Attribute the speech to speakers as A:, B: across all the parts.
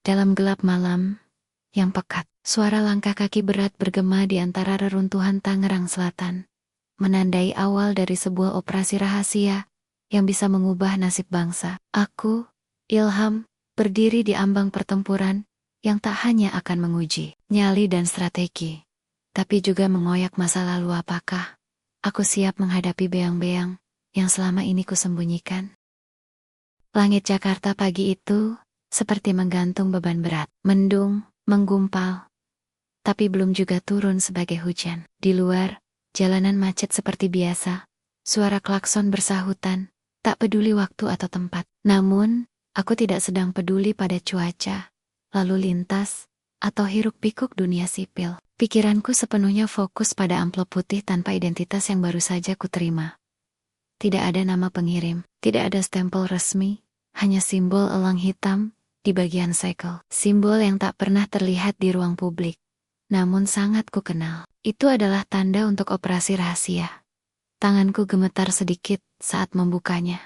A: Dalam gelap malam yang pekat, suara langkah kaki berat bergema di antara reruntuhan Tangerang Selatan, menandai awal dari sebuah operasi rahasia yang bisa mengubah nasib bangsa. Aku, Ilham, berdiri di ambang pertempuran yang tak hanya akan menguji nyali dan strategi, tapi juga mengoyak masa lalu. Apakah aku siap menghadapi beang-beang yang selama ini kusembunyikan? Langit Jakarta pagi itu seperti menggantung beban berat, mendung, menggumpal, tapi belum juga turun sebagai hujan. Di luar, jalanan macet seperti biasa, suara klakson bersahutan, tak peduli waktu atau tempat. Namun, aku tidak sedang peduli pada cuaca, lalu lintas, atau hiruk-pikuk dunia sipil. Pikiranku sepenuhnya fokus pada amplop putih tanpa identitas yang baru saja kuterima. Tidak ada nama pengirim, tidak ada stempel resmi, hanya simbol elang hitam di bagian segel. Simbol yang tak pernah terlihat di ruang publik, namun sangat ku kenal. Itu adalah tanda untuk operasi rahasia. Tanganku gemetar sedikit saat membukanya.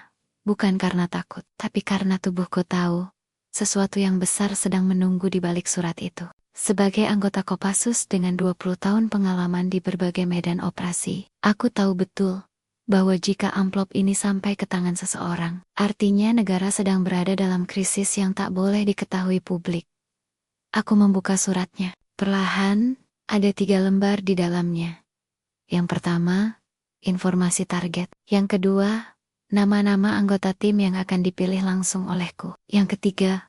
A: Bukan karena takut, tapi karena tubuhku tahu sesuatu yang besar sedang menunggu di balik surat itu. Sebagai anggota Kopassus dengan 20 tahun pengalaman di berbagai medan operasi, aku tahu betul bahwa jika amplop ini sampai ke tangan seseorang, artinya negara sedang berada dalam krisis yang tak boleh diketahui publik. Aku membuka suratnya. Perlahan, ada 3 lembar di dalamnya. Yang pertama, informasi target. Yang kedua, nama-nama anggota tim yang akan dipilih langsung olehku. Yang ketiga,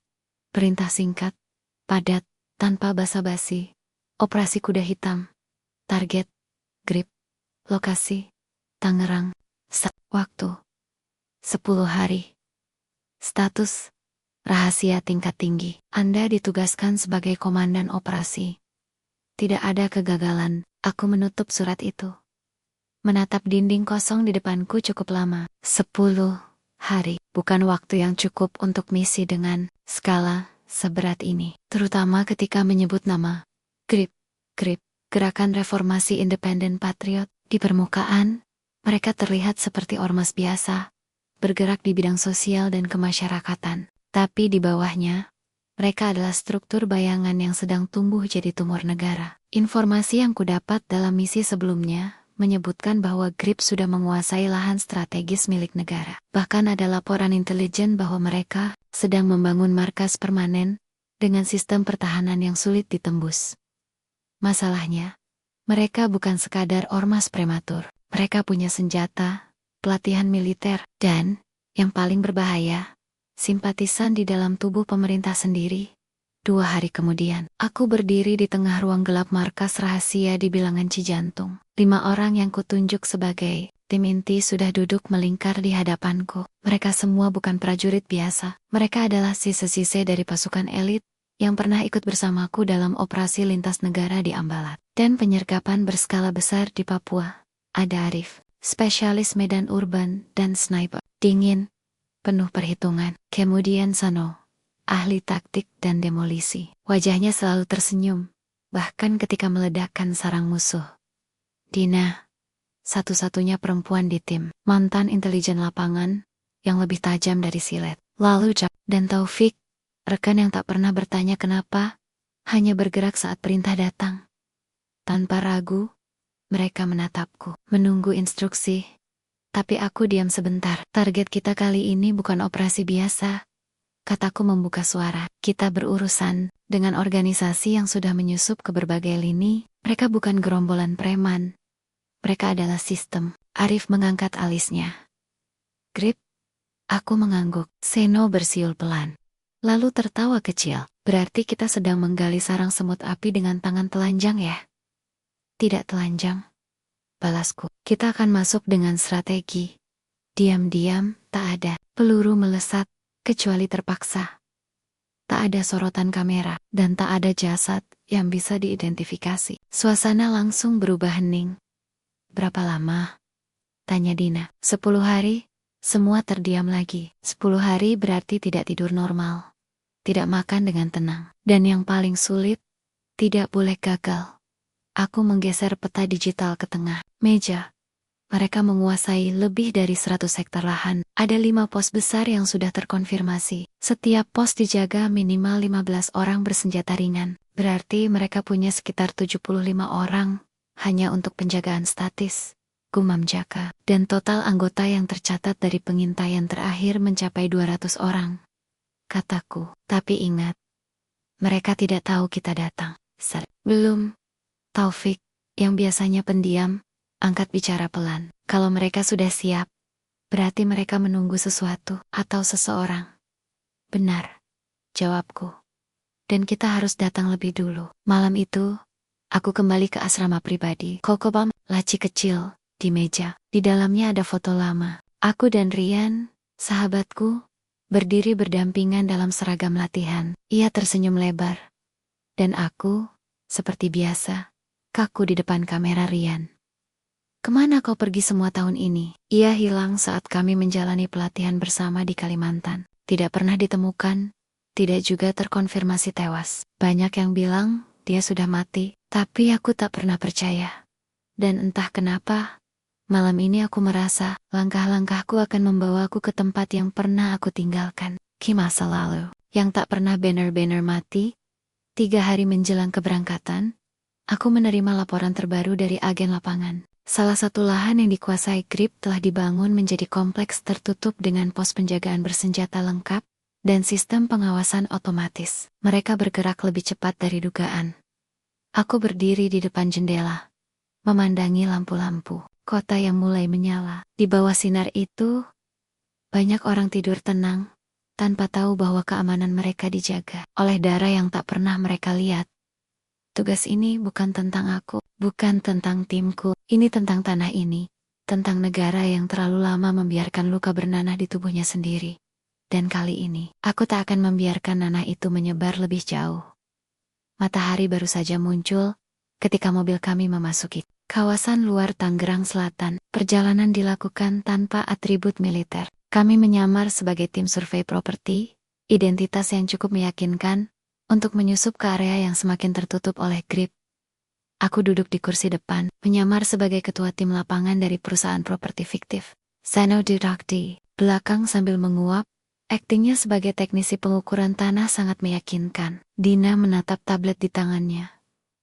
A: perintah singkat, padat, tanpa basa-basi. Operasi kuda hitam. Target, grip, lokasi, Tangerang. Waktu, 10 hari. Status, rahasia tingkat tinggi. Anda ditugaskan sebagai komandan operasi. Tidak ada kegagalan. Aku menutup surat itu. Menatap dinding kosong di depanku cukup lama. 10 hari. Bukan waktu yang cukup untuk misi dengan skala seberat ini. Terutama ketika menyebut nama. GRIP, Gerakan Reformasi Independen Patriot. Di permukaan, mereka terlihat seperti ormas biasa, bergerak di bidang sosial dan kemasyarakatan. Tapi di bawahnya, mereka adalah struktur bayangan yang sedang tumbuh jadi tumor negara. Informasi yang kudapat dalam misi sebelumnya menyebutkan bahwa GRIP sudah menguasai lahan strategis milik negara. Bahkan ada laporan intelijen bahwa mereka sedang membangun markas permanen dengan sistem pertahanan yang sulit ditembus. Masalahnya, mereka bukan sekadar ormas prematur. Mereka punya senjata, pelatihan militer, dan, yang paling berbahaya, simpatisan di dalam tubuh pemerintah sendiri. 2 hari kemudian, aku berdiri di tengah ruang gelap markas rahasia di bilangan Cijantung. 5 orang yang kutunjuk sebagai tim inti sudah duduk melingkar di hadapanku. Mereka semua bukan prajurit biasa. Mereka adalah sise-sise dari pasukan elit yang pernah ikut bersamaku dalam operasi lintas negara di Ambalat dan penyergapan berskala besar di Papua. Ada Arif, spesialis medan urban dan sniper. Dingin, penuh perhitungan. Kemudian Sano, ahli taktik dan demolisi. Wajahnya selalu tersenyum, bahkan ketika meledakkan sarang musuh. Dina, satu-satunya perempuan di tim, mantan intelijen lapangan, yang lebih tajam dari silet. Lalu Cap dan Taufik, rekan yang tak pernah bertanya kenapa, hanya bergerak saat perintah datang. Tanpa ragu, mereka menatapku, menunggu instruksi. Tapi aku diam sebentar. Target kita kali ini bukan operasi biasa, kataku membuka suara. Kita berurusan dengan organisasi yang sudah menyusup ke berbagai lini. Mereka bukan gerombolan preman. Mereka adalah sistem. Arif mengangkat alisnya. GRIP? Aku mengangguk. Seno bersiul pelan, lalu tertawa kecil. Berarti kita sedang menggali sarang semut api dengan tangan telanjang ya? Tidak telanjang, balasku. Kita akan masuk dengan strategi. Diam-diam, tak ada peluru melesat, kecuali terpaksa. Tak ada sorotan kamera, dan tak ada jasad yang bisa diidentifikasi. Suasana langsung berubah hening. Berapa lama? Tanya Dina. 10 hari, semua terdiam lagi. 10 hari berarti tidak tidur normal. Tidak makan dengan tenang. Dan yang paling sulit, tidak boleh gagal. Aku menggeser peta digital ke tengah meja. Mereka menguasai lebih dari 100 hektar lahan. Ada 5 pos besar yang sudah terkonfirmasi. Setiap pos dijaga minimal 15 orang bersenjata ringan. Berarti mereka punya sekitar 75 orang hanya untuk penjagaan statis, gumam Jaka. Dan total anggota yang tercatat dari pengintaian terakhir mencapai 200 orang. Kataku, tapi ingat, mereka tidak tahu kita datang. Belum. Taufik, yang biasanya pendiam, angkat bicara pelan. Kalau mereka sudah siap, berarti mereka menunggu sesuatu atau seseorang. Benar, jawabku. Dan kita harus datang lebih dulu. Malam itu, aku kembali ke asrama pribadi. Kokobam, laci kecil, di meja. Di dalamnya ada foto lama. Aku dan Rian, sahabatku, berdiri berdampingan dalam seragam latihan. Ia tersenyum lebar. Dan aku, seperti biasa, kaku di depan kamera Rian. Kemana kau pergi semua tahun ini? Ia hilang saat kami menjalani pelatihan bersama di Kalimantan. Tidak pernah ditemukan, tidak juga terkonfirmasi tewas. Banyak yang bilang dia sudah mati, tapi aku tak pernah percaya. Dan entah kenapa, malam ini aku merasa langkah-langkahku akan membawaku ke tempat yang pernah aku tinggalkan. Ki masa lalu, yang tak pernah benar-benar mati. 3 hari menjelang keberangkatan, aku menerima laporan terbaru dari agen lapangan. Salah satu lahan yang dikuasai GRIP telah dibangun menjadi kompleks tertutup dengan pos penjagaan bersenjata lengkap dan sistem pengawasan otomatis. Mereka bergerak lebih cepat dari dugaan. Aku berdiri di depan jendela, memandangi lampu-lampu kota yang mulai menyala. Di bawah sinar itu, banyak orang tidur tenang, tanpa tahu bahwa keamanan mereka dijaga oleh darah yang tak pernah mereka lihat. Tugas ini bukan tentang aku, bukan tentang timku, ini tentang tanah ini, tentang negara yang terlalu lama membiarkan luka bernanah di tubuhnya sendiri. Dan kali ini, aku tak akan membiarkan nanah itu menyebar lebih jauh. Matahari baru saja muncul ketika mobil kami memasuki kawasan luar Tangerang Selatan. Perjalanan dilakukan tanpa atribut militer. Kami menyamar sebagai tim survei properti, identitas yang cukup meyakinkan, untuk menyusup ke area yang semakin tertutup oleh GRIP. Aku duduk di kursi depan, menyamar sebagai ketua tim lapangan dari perusahaan properti fiktif. Seno duduk di belakang sambil menguap, aktingnya sebagai teknisi pengukuran tanah sangat meyakinkan. Dina menatap tablet di tangannya,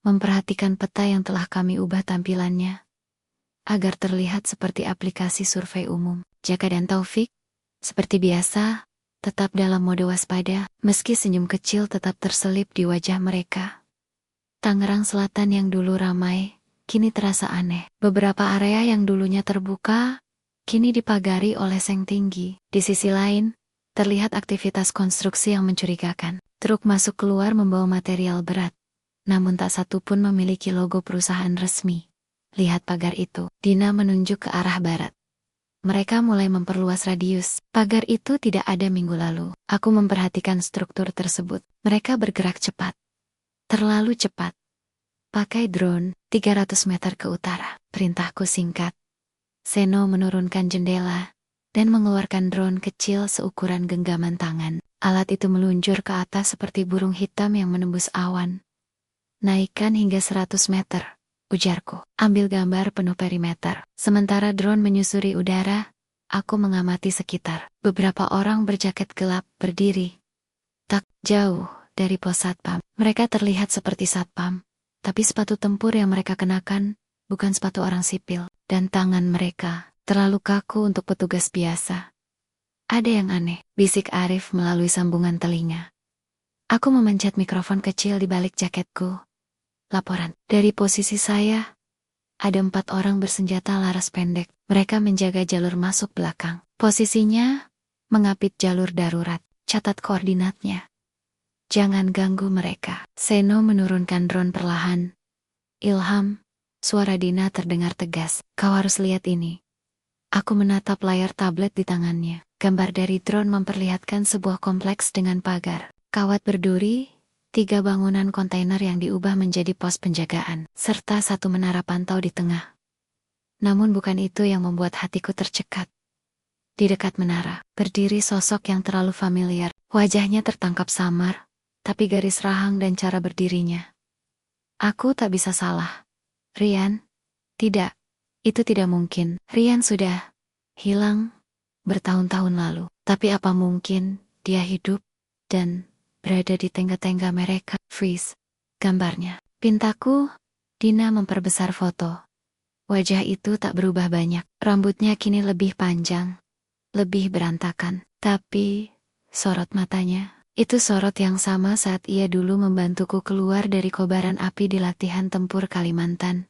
A: memperhatikan peta yang telah kami ubah tampilannya, agar terlihat seperti aplikasi survei umum. Jaka dan Taufik, seperti biasa, tetap dalam mode waspada, meski senyum kecil tetap terselip di wajah mereka. Tangerang Selatan yang dulu ramai, kini terasa aneh. Beberapa area yang dulunya terbuka, kini dipagari oleh seng tinggi. Di sisi lain, terlihat aktivitas konstruksi yang mencurigakan. Truk masuk keluar membawa material berat, namun tak satu pun memiliki logo perusahaan resmi. Lihat pagar itu, Dina menunjuk ke arah barat. Mereka mulai memperluas radius. Pagar itu tidak ada minggu lalu. Aku memperhatikan struktur tersebut. Mereka bergerak cepat. Terlalu cepat. Pakai drone, 300 meter ke utara. Perintahku singkat. Seno menurunkan jendela dan mengeluarkan drone kecil seukuran genggaman tangan. Alat itu meluncur ke atas seperti burung hitam yang menembus awan. Naikkan hingga 100 meter. Ujarku, ambil gambar penuh perimeter. Sementara drone menyusuri udara, aku mengamati sekitar. Beberapa orang berjaket gelap berdiri tak jauh dari pos satpam. Mereka terlihat seperti satpam, tapi sepatu tempur yang mereka kenakan bukan sepatu orang sipil. Dan tangan mereka terlalu kaku untuk petugas biasa. Ada yang aneh, bisik Arif melalui sambungan telinga. Aku memencet mikrofon kecil di balik jaketku. Laporan. Dari posisi saya, ada 4 orang bersenjata laras pendek. Mereka menjaga jalur masuk belakang. Posisinya, mengapit jalur darurat. Catat koordinatnya. Jangan ganggu mereka. Seno menurunkan drone perlahan. Ilham, suara Dina terdengar tegas. Kau harus lihat ini. Aku menatap layar tablet di tangannya. Gambar dari drone memperlihatkan sebuah kompleks dengan pagar, kawat berduri, 3 bangunan kontainer yang diubah menjadi pos penjagaan, serta 1 menara pantau di tengah. Namun bukan itu yang membuat hatiku tercekat. Di dekat menara, berdiri sosok yang terlalu familiar. Wajahnya tertangkap samar, tapi garis rahang dan cara berdirinya. Aku tak bisa salah. Rian? Tidak. Itu tidak mungkin. Rian sudah hilang bertahun-tahun lalu. Tapi apa mungkin dia hidup dan berada di tengah-tengah mereka? Freeze. Gambarnya. Pintaku, Dina memperbesar foto. Wajah itu tak berubah banyak. Rambutnya kini lebih panjang, lebih berantakan. Tapi, sorot matanya, itu sorot yang sama saat ia dulu membantuku keluar dari kobaran api di latihan tempur Kalimantan.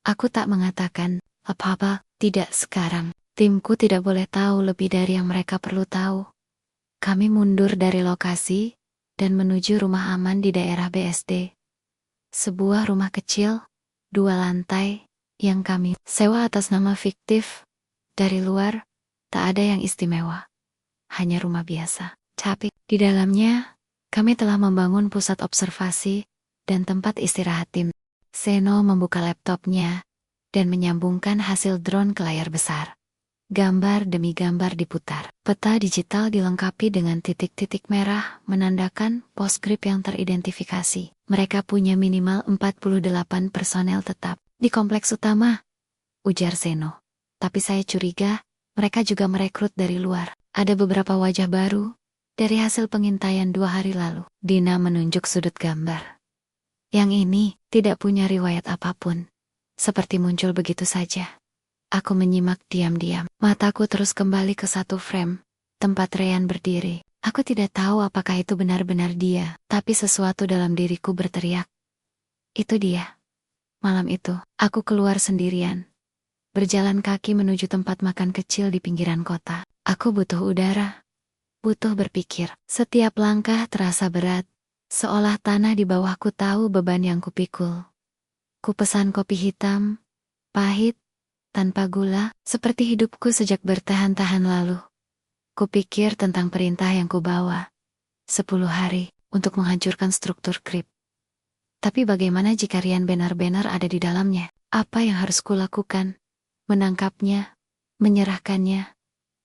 A: Aku tak mengatakan apa-apa, tidak sekarang. Timku tidak boleh tahu lebih dari yang mereka perlu tahu. Kami mundur dari lokasi dan menuju rumah aman di daerah BSD. Sebuah rumah kecil, 2 lantai, yang kami sewa atas nama fiktif. Dari luar, tak ada yang istimewa. Hanya rumah biasa. Tapi di dalamnya, kami telah membangun pusat observasi dan tempat istirahat tim. Seno membuka laptopnya dan menyambungkan hasil drone ke layar besar. Gambar demi gambar diputar. Peta digital dilengkapi dengan titik-titik merah menandakan pos grip yang teridentifikasi. Mereka punya minimal 48 personel tetap di kompleks utama, ujar Seno. Tapi saya curiga, mereka juga merekrut dari luar. Ada beberapa wajah baru dari hasil pengintaian 2 hari lalu. Dina menunjuk sudut gambar. Yang ini tidak punya riwayat apapun. Seperti muncul begitu saja. Aku menyimak diam-diam. Mataku terus kembali ke satu frame, tempat Ryan berdiri. Aku tidak tahu apakah itu benar-benar dia, tapi sesuatu dalam diriku berteriak. Itu dia. Malam itu, aku keluar sendirian. Berjalan kaki menuju tempat makan kecil di pinggiran kota. Aku butuh udara. Butuh berpikir. Setiap langkah terasa berat, seolah tanah di bawahku tahu beban yang kupikul. Kupesan kopi hitam, pahit, tanpa gula, seperti hidupku sejak bertahan-tahan lalu. Kupikir tentang perintah yang kubawa. 10 hari, untuk menghancurkan struktur krip. Tapi bagaimana jika Rian benar-benar ada di dalamnya? Apa yang harus kulakukan? Menangkapnya? Menyerahkannya?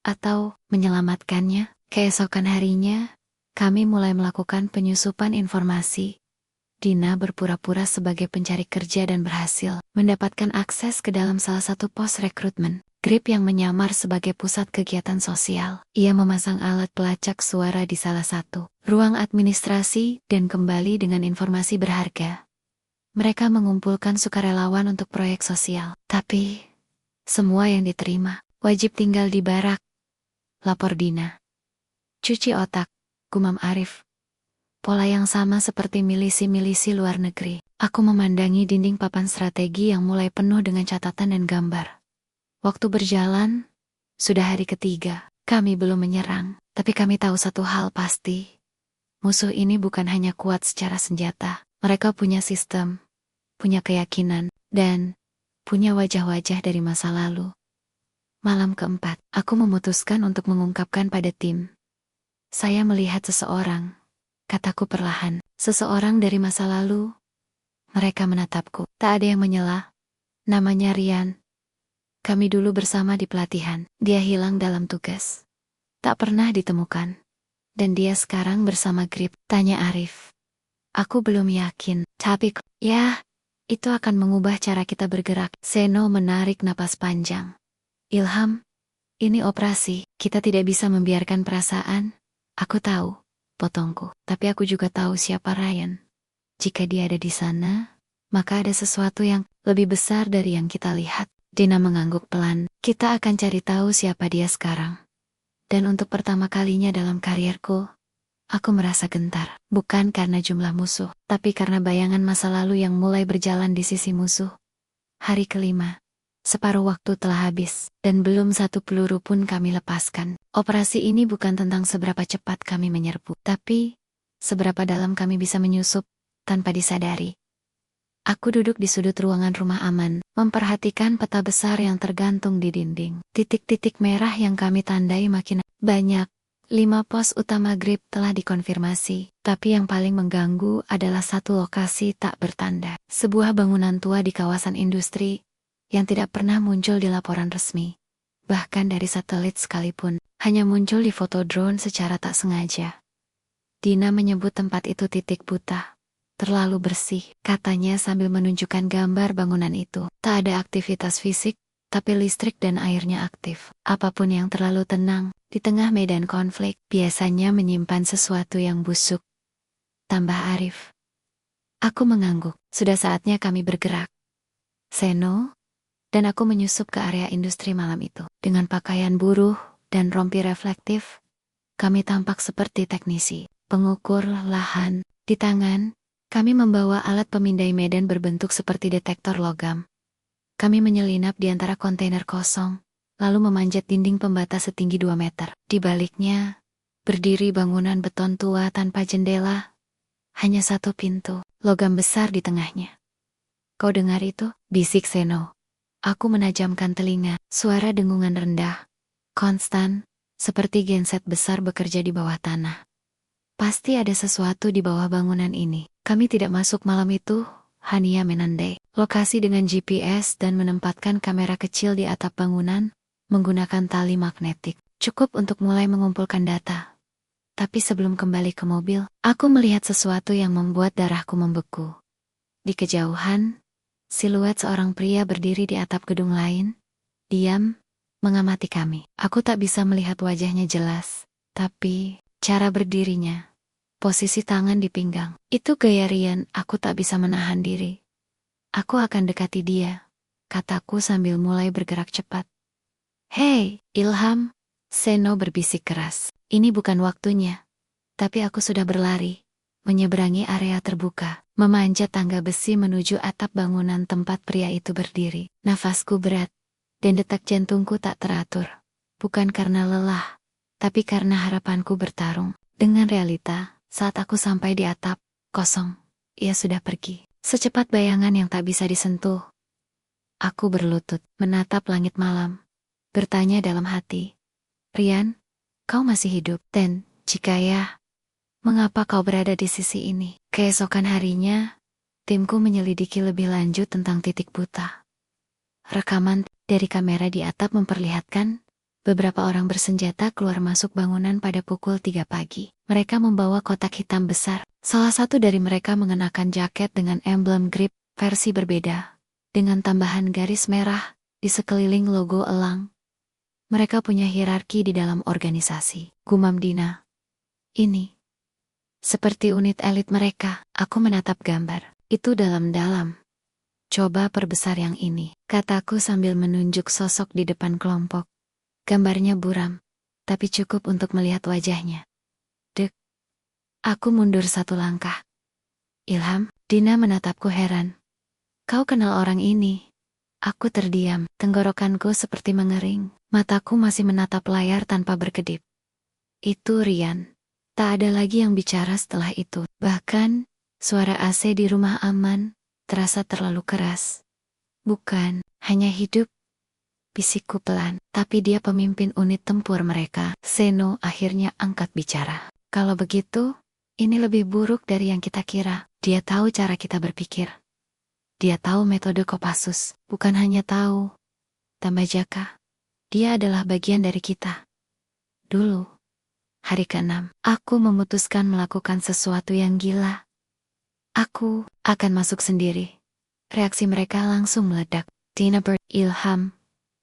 A: Atau menyelamatkannya? Keesokan harinya, kami mulai melakukan penyusupan informasi. Dina berpura-pura sebagai pencari kerja dan berhasil mendapatkan akses ke dalam salah satu pos rekrutmen. Grip yang menyamar sebagai pusat kegiatan sosial. Ia memasang alat pelacak suara di salah satu ruang administrasi dan kembali dengan informasi berharga. Mereka mengumpulkan sukarelawan untuk proyek sosial. Tapi, semua yang diterima wajib tinggal di barak. Lapor Dina. Cuci otak, gumam Arif. Pola yang sama seperti milisi-milisi luar negeri. Aku memandangi dinding papan strategi yang mulai penuh dengan catatan dan gambar. Waktu berjalan, sudah hari ketiga. Kami belum menyerang, tapi kami tahu satu hal pasti. Musuh ini bukan hanya kuat secara senjata. Mereka punya sistem, punya keyakinan, dan punya wajah-wajah dari masa lalu. Malam keempat, aku memutuskan untuk mengungkapkan pada tim. Saya melihat seseorang. Kataku perlahan, seseorang dari masa lalu. Mereka menatapku. Tak ada yang menyela. Namanya Rian. Kami dulu bersama di pelatihan. Dia hilang dalam tugas. Tak pernah ditemukan. Dan dia sekarang bersama Grip. Tanya Arif. Aku belum yakin. Tapi, ya, itu akan mengubah cara kita bergerak. Seno menarik napas panjang. Ilham, ini operasi. Kita tidak bisa membiarkan perasaan. Aku tahu. Potongku. Tapi aku juga tahu siapa Ryan. Jika dia ada di sana, maka ada sesuatu yang lebih besar dari yang kita lihat. Dina mengangguk pelan. Kita akan cari tahu siapa dia sekarang. Dan untuk pertama kalinya dalam karierku, aku merasa gentar. Bukan karena jumlah musuh, tapi karena bayangan masa lalu yang mulai berjalan di sisi musuh. Hari kelima. Separuh waktu telah habis, dan belum satu peluru pun kami lepaskan. Operasi ini bukan tentang seberapa cepat kami menyerbu, tapi seberapa dalam kami bisa menyusup tanpa disadari. Aku duduk di sudut ruangan rumah aman, memperhatikan peta besar yang tergantung di dinding. Titik-titik merah yang kami tandai makin banyak. 5 pos utama Grip telah dikonfirmasi, tapi yang paling mengganggu adalah satu lokasi tak bertanda. Sebuah bangunan tua di kawasan industri yang tidak pernah muncul di laporan resmi. Bahkan dari satelit sekalipun, hanya muncul di foto drone secara tak sengaja. Dina menyebut tempat itu titik buta. Terlalu bersih, katanya sambil menunjukkan gambar bangunan itu. Tak ada aktivitas fisik, tapi listrik dan airnya aktif. Apapun yang terlalu tenang, di tengah medan konflik, biasanya menyimpan sesuatu yang busuk. Tambah Arif. Aku mengangguk. Sudah saatnya kami bergerak. Seno dan aku menyusup ke area industri malam itu. Dengan pakaian buruh dan rompi reflektif, kami tampak seperti teknisi, pengukur lahan. Di tangan, kami membawa alat pemindai medan berbentuk seperti detektor logam. Kami menyelinap di antara kontainer kosong, lalu memanjat dinding pembatas setinggi 2 meter. Di baliknya, berdiri bangunan beton tua tanpa jendela, hanya satu pintu, logam besar di tengahnya. Kau dengar itu? Bisik Seno. Aku menajamkan telinga, suara dengungan rendah, konstan, seperti genset besar bekerja di bawah tanah. Pasti ada sesuatu di bawah bangunan ini. Kami tidak masuk malam itu, Hania menandai lokasi dengan GPS dan menempatkan kamera kecil di atap bangunan, menggunakan tali magnetik. Cukup untuk mulai mengumpulkan data. Tapi sebelum kembali ke mobil, aku melihat sesuatu yang membuat darahku membeku. Di kejauhan, siluet seorang pria berdiri di atap gedung lain, diam, mengamati kami. Aku tak bisa melihat wajahnya jelas, tapi cara berdirinya, posisi tangan di pinggang, itu gaya Rian. Aku tak bisa menahan diri. Aku akan dekati dia, kataku sambil mulai bergerak cepat. Hei, Ilham, Seno berbisik keras. Ini bukan waktunya. Tapi aku sudah berlari, menyeberangi area terbuka, memanjat tangga besi menuju atap bangunan tempat pria itu berdiri. Nafasku berat, dan detak jantungku tak teratur. Bukan karena lelah, tapi karena harapanku bertarung dengan realita. Saat aku sampai di atap, kosong. Ia sudah pergi. Secepat bayangan yang tak bisa disentuh. Aku berlutut, menatap langit malam. Bertanya dalam hati. Rian, kau masih hidup? Dan, jika ya, mengapa kau berada di sisi ini? Keesokan harinya, timku menyelidiki lebih lanjut tentang titik buta. Rekaman dari kamera di atap memperlihatkan beberapa orang bersenjata keluar masuk bangunan pada pukul 3 pagi. Mereka membawa kotak hitam besar. Salah satu dari mereka mengenakan jaket dengan emblem grip versi berbeda, dengan tambahan garis merah di sekeliling logo elang. Mereka punya hierarki di dalam organisasi. Gumam Dina. Ini seperti unit elit mereka. Aku menatap gambar itu dalam-dalam. Coba perbesar yang ini, kataku sambil menunjuk sosok di depan kelompok. Gambarnya buram, tapi cukup untuk melihat wajahnya. Dek. Aku mundur satu langkah. Ilham, Dina menatapku heran. Kau kenal orang ini? Aku terdiam, tenggorokanku seperti mengering, mataku masih menatap layar tanpa berkedip. Itu Rian. Tak ada lagi yang bicara setelah itu. Bahkan, suara AC di rumah aman terasa terlalu keras. Bukan, hanya hidup. Bisikku pelan, tapi dia pemimpin unit tempur mereka. Seno akhirnya angkat bicara. Kalau begitu, ini lebih buruk dari yang kita kira. Dia tahu cara kita berpikir. Dia tahu metode Kopassus. Bukan hanya tahu, tambah Jaka. Dia adalah bagian dari kita. Dulu, hari ke-6, aku memutuskan melakukan sesuatu yang gila. Aku akan masuk sendiri. Reaksi mereka langsung meledak. Dina Ilham.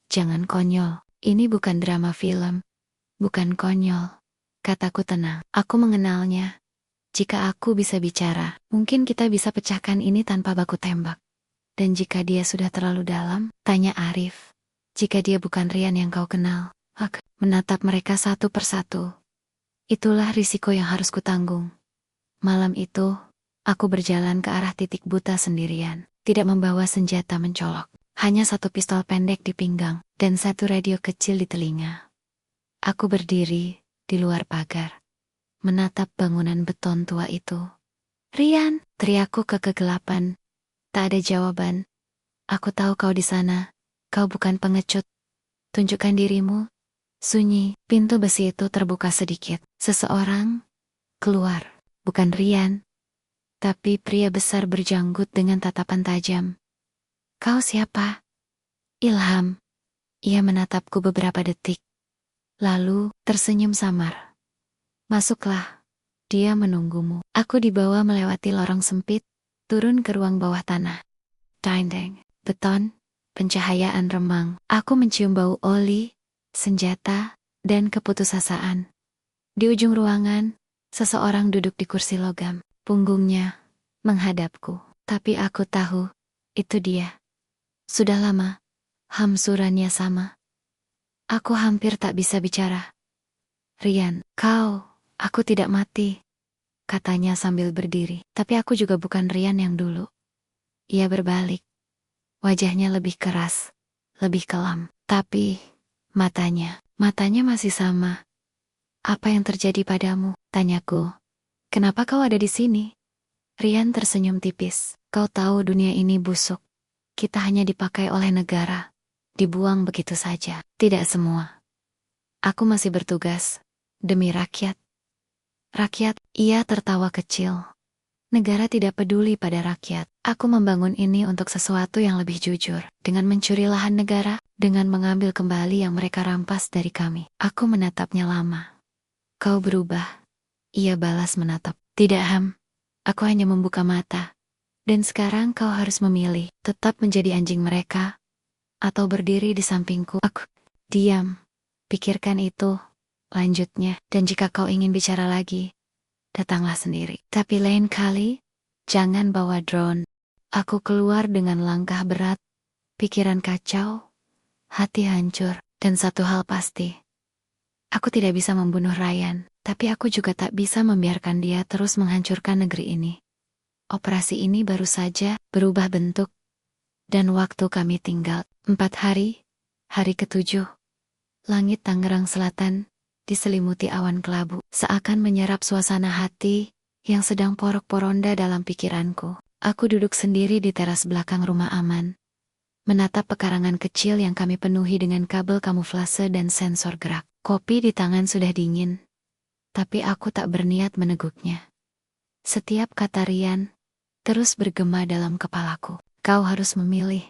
A: Jangan konyol, ini bukan drama film. Bukan konyol. Kataku tenang, aku mengenalnya. Jika aku bisa bicara, mungkin kita bisa pecahkan ini tanpa baku tembak. Dan jika dia sudah terlalu dalam, tanya Arif. Jika dia bukan Rian yang kau kenal, menatap mereka satu persatu. Itulah risiko yang harus kutanggung. Malam itu, aku berjalan ke arah titik buta sendirian, tidak membawa senjata mencolok. Hanya satu pistol pendek di pinggang, dan satu radio kecil di telinga. Aku berdiri di luar pagar, menatap bangunan beton tua itu. Rian, teriakku ke kegelapan. Tak ada jawaban. Aku tahu kau di sana. Kau bukan pengecut. Tunjukkan dirimu. Sunyi, pintu besi itu terbuka sedikit. Seseorang keluar, bukan Rian, tapi pria besar berjanggut dengan tatapan tajam. Kau siapa? Ilham. Ia menatapku beberapa detik. Lalu, tersenyum samar. Masuklah. Dia menunggumu. Aku dibawa melewati lorong sempit, turun ke ruang bawah tanah. Dinding, beton, pencahayaan remang. Aku mencium bau oli, senjata, dan keputusasaan. Di ujung ruangan, seseorang duduk di kursi logam. Punggungnya menghadapku. Tapi aku tahu, itu dia. Sudah lama, hamsurannya sama. Aku hampir tak bisa bicara. Rian, aku tidak mati, katanya sambil berdiri. Tapi aku juga bukan Rian yang dulu. Ia berbalik. Wajahnya lebih keras, lebih kelam. Tapi, matanya masih sama. Apa yang terjadi padamu? Tanyaku. Kenapa kau ada di sini? Rian tersenyum tipis. Kau tahu dunia ini busuk. Kita hanya dipakai oleh negara. Dibuang begitu saja. Tidak semua. Aku masih bertugas. Demi rakyat. Rakyat, ia tertawa kecil. Negara tidak peduli pada rakyat. Aku membangun ini untuk sesuatu yang lebih jujur. Dengan mencuri lahan negara, dengan mengambil kembali yang mereka rampas dari kami. Aku menatapnya lama. Kau berubah. Ia balas menatap. Tidak Ham. Aku hanya membuka mata. Dan sekarang kau harus memilih. Tetap menjadi anjing mereka. Atau berdiri di sampingku. Aku diam. Pikirkan itu. Lanjutnya, dan jika kau ingin bicara lagi, datanglah sendiri. Tapi lain kali, jangan bawa drone. Aku keluar dengan langkah berat, pikiran kacau, hati hancur, dan satu hal pasti. Aku tidak bisa membunuh Ryan, tapi aku juga tak bisa membiarkan dia terus menghancurkan negeri ini. Operasi ini baru saja berubah bentuk, dan waktu kami tinggal 4 hari, hari ke-7. Langit Tangerang Selatan diselimuti awan kelabu, seakan menyerap suasana hati yang sedang porok-poronda dalam pikiranku. Aku duduk sendiri di teras belakang rumah aman, menatap pekarangan kecil yang kami penuhi dengan kabel kamuflase dan sensor gerak. Kopi di tangan sudah dingin, tapi aku tak berniat meneguknya. Setiap kata Rian terus bergema dalam kepalaku. Kau harus memilih.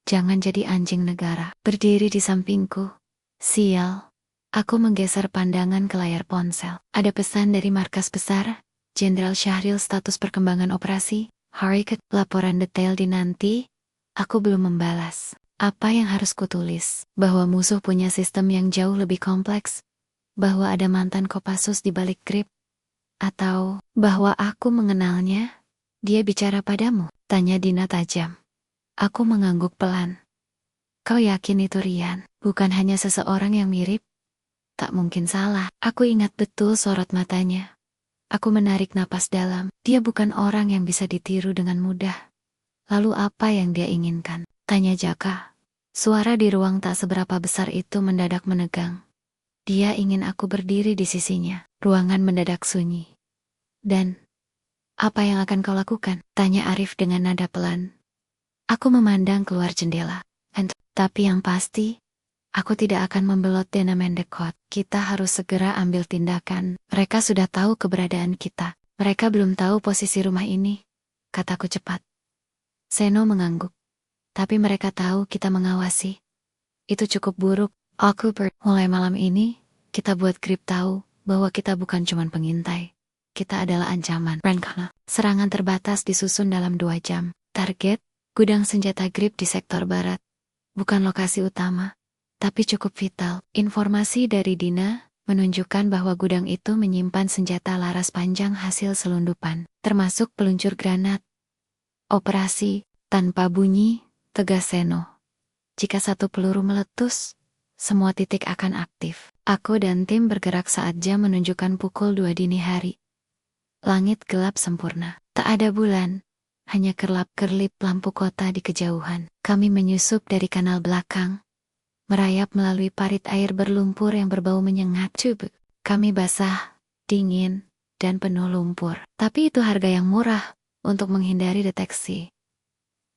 A: Jangan jadi anjing negara. Berdiri di sampingku. Sial. Aku menggeser pandangan ke layar ponsel. Ada pesan dari markas besar, Jenderal Syahril status perkembangan operasi, Harikat, laporan detail dinanti. Aku belum membalas. Apa yang harus kutulis? Bahwa musuh punya sistem yang jauh lebih kompleks? Bahwa ada mantan Kopassus di balik grip? Atau bahwa aku mengenalnya? Dia bicara padamu? Tanya Dina tajam. Aku mengangguk pelan. Kau yakin itu Rian? Bukan hanya seseorang yang mirip? Tak mungkin salah. Aku ingat betul sorot matanya. Aku menarik napas dalam. Dia bukan orang yang bisa ditiru dengan mudah. Lalu apa yang dia inginkan? Tanya Jaka. Suara di ruang tak seberapa besar itu mendadak menegang. Dia ingin aku berdiri di sisinya. Ruangan mendadak sunyi. Dan, apa yang akan kau lakukan? Tanya Arif dengan nada pelan. Aku memandang keluar jendela. Tapi yang pasti, aku tidak akan membelot Dana Mendekot. Kita harus segera ambil tindakan. Mereka sudah tahu keberadaan kita. Mereka belum tahu posisi rumah ini, kataku cepat. Seno mengangguk. Tapi mereka tahu kita mengawasi. Itu cukup buruk. Mulai malam ini, kita buat Grip tahu bahwa kita bukan cuma pengintai. Kita adalah ancaman. Rencana. Serangan terbatas disusun dalam 2 jam. Target, gudang senjata Grip di sektor barat. Bukan lokasi utama, tapi cukup vital. Informasi dari Dina menunjukkan bahwa gudang itu menyimpan senjata laras panjang hasil selundupan, termasuk peluncur granat. Operasi tanpa bunyi, tegas Seno. Jika satu peluru meletus, semua titik akan aktif. Aku dan tim bergerak saat jam menunjukkan pukul 2 dini hari. Langit gelap sempurna. Tak ada bulan. Hanya kerlap-kerlip lampu kota di kejauhan. Kami menyusup dari kanal belakang, merayap melalui parit air berlumpur yang berbau menyengat. Kami basah, dingin, dan penuh lumpur. Tapi itu harga yang murah untuk menghindari deteksi.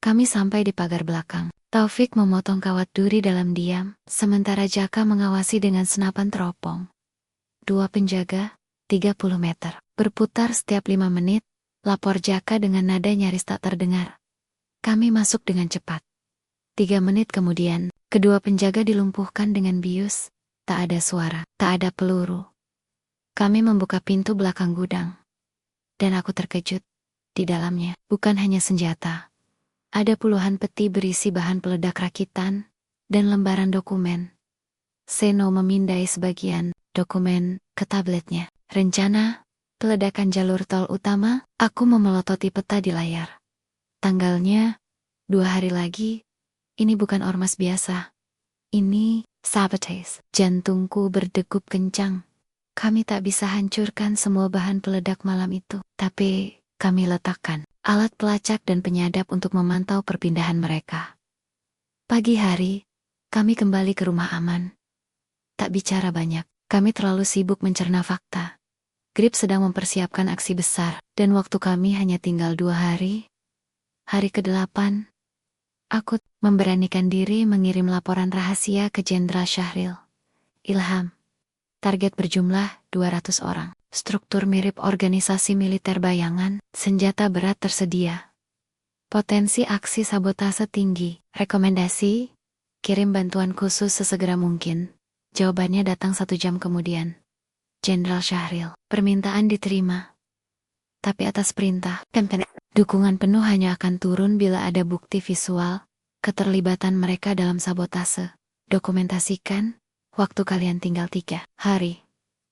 A: Kami sampai di pagar belakang. Taufik memotong kawat duri dalam diam, sementara Jaka mengawasi dengan senapan teropong. 2 penjaga, 30 meter. Berputar setiap 5 menit. Lapor Jaka dengan nada nyaris tak terdengar. Kami masuk dengan cepat. 3 menit kemudian, kedua penjaga dilumpuhkan dengan bius. Tak ada suara, tak ada peluru. Kami membuka pintu belakang gudang. Dan aku terkejut. Di dalamnya, bukan hanya senjata. Ada puluhan peti berisi bahan peledak rakitan dan lembaran dokumen. Seno memindai sebagian dokumen ke tabletnya. Rencana peledakan jalur tol utama, aku memelototi peta di layar. Tanggalnya, 2 hari lagi. Ini bukan ormas biasa. Ini sabotage. Jantungku berdegup kencang. Kami tak bisa hancurkan semua bahan peledak malam itu. Tapi kami letakkan alat pelacak dan penyadap untuk memantau perpindahan mereka. Pagi hari, kami kembali ke rumah aman. Tak bicara banyak, kami terlalu sibuk mencerna fakta. Grip sedang mempersiapkan aksi besar, dan waktu kami hanya tinggal 2 hari. Hari ke-8, aku memberanikan diri mengirim laporan rahasia ke Jenderal Syahril. Ilham. Target berjumlah 200 orang. Struktur mirip organisasi militer bayangan, senjata berat tersedia. Potensi aksi sabotase tinggi. Rekomendasi, kirim bantuan khusus sesegera mungkin. Jawabannya datang 1 jam kemudian. Jenderal Syahril, permintaan diterima. Tapi atas perintah, dukungan penuh hanya akan turun bila ada bukti visual, keterlibatan mereka dalam sabotase. Dokumentasikan, waktu kalian tinggal 3 hari.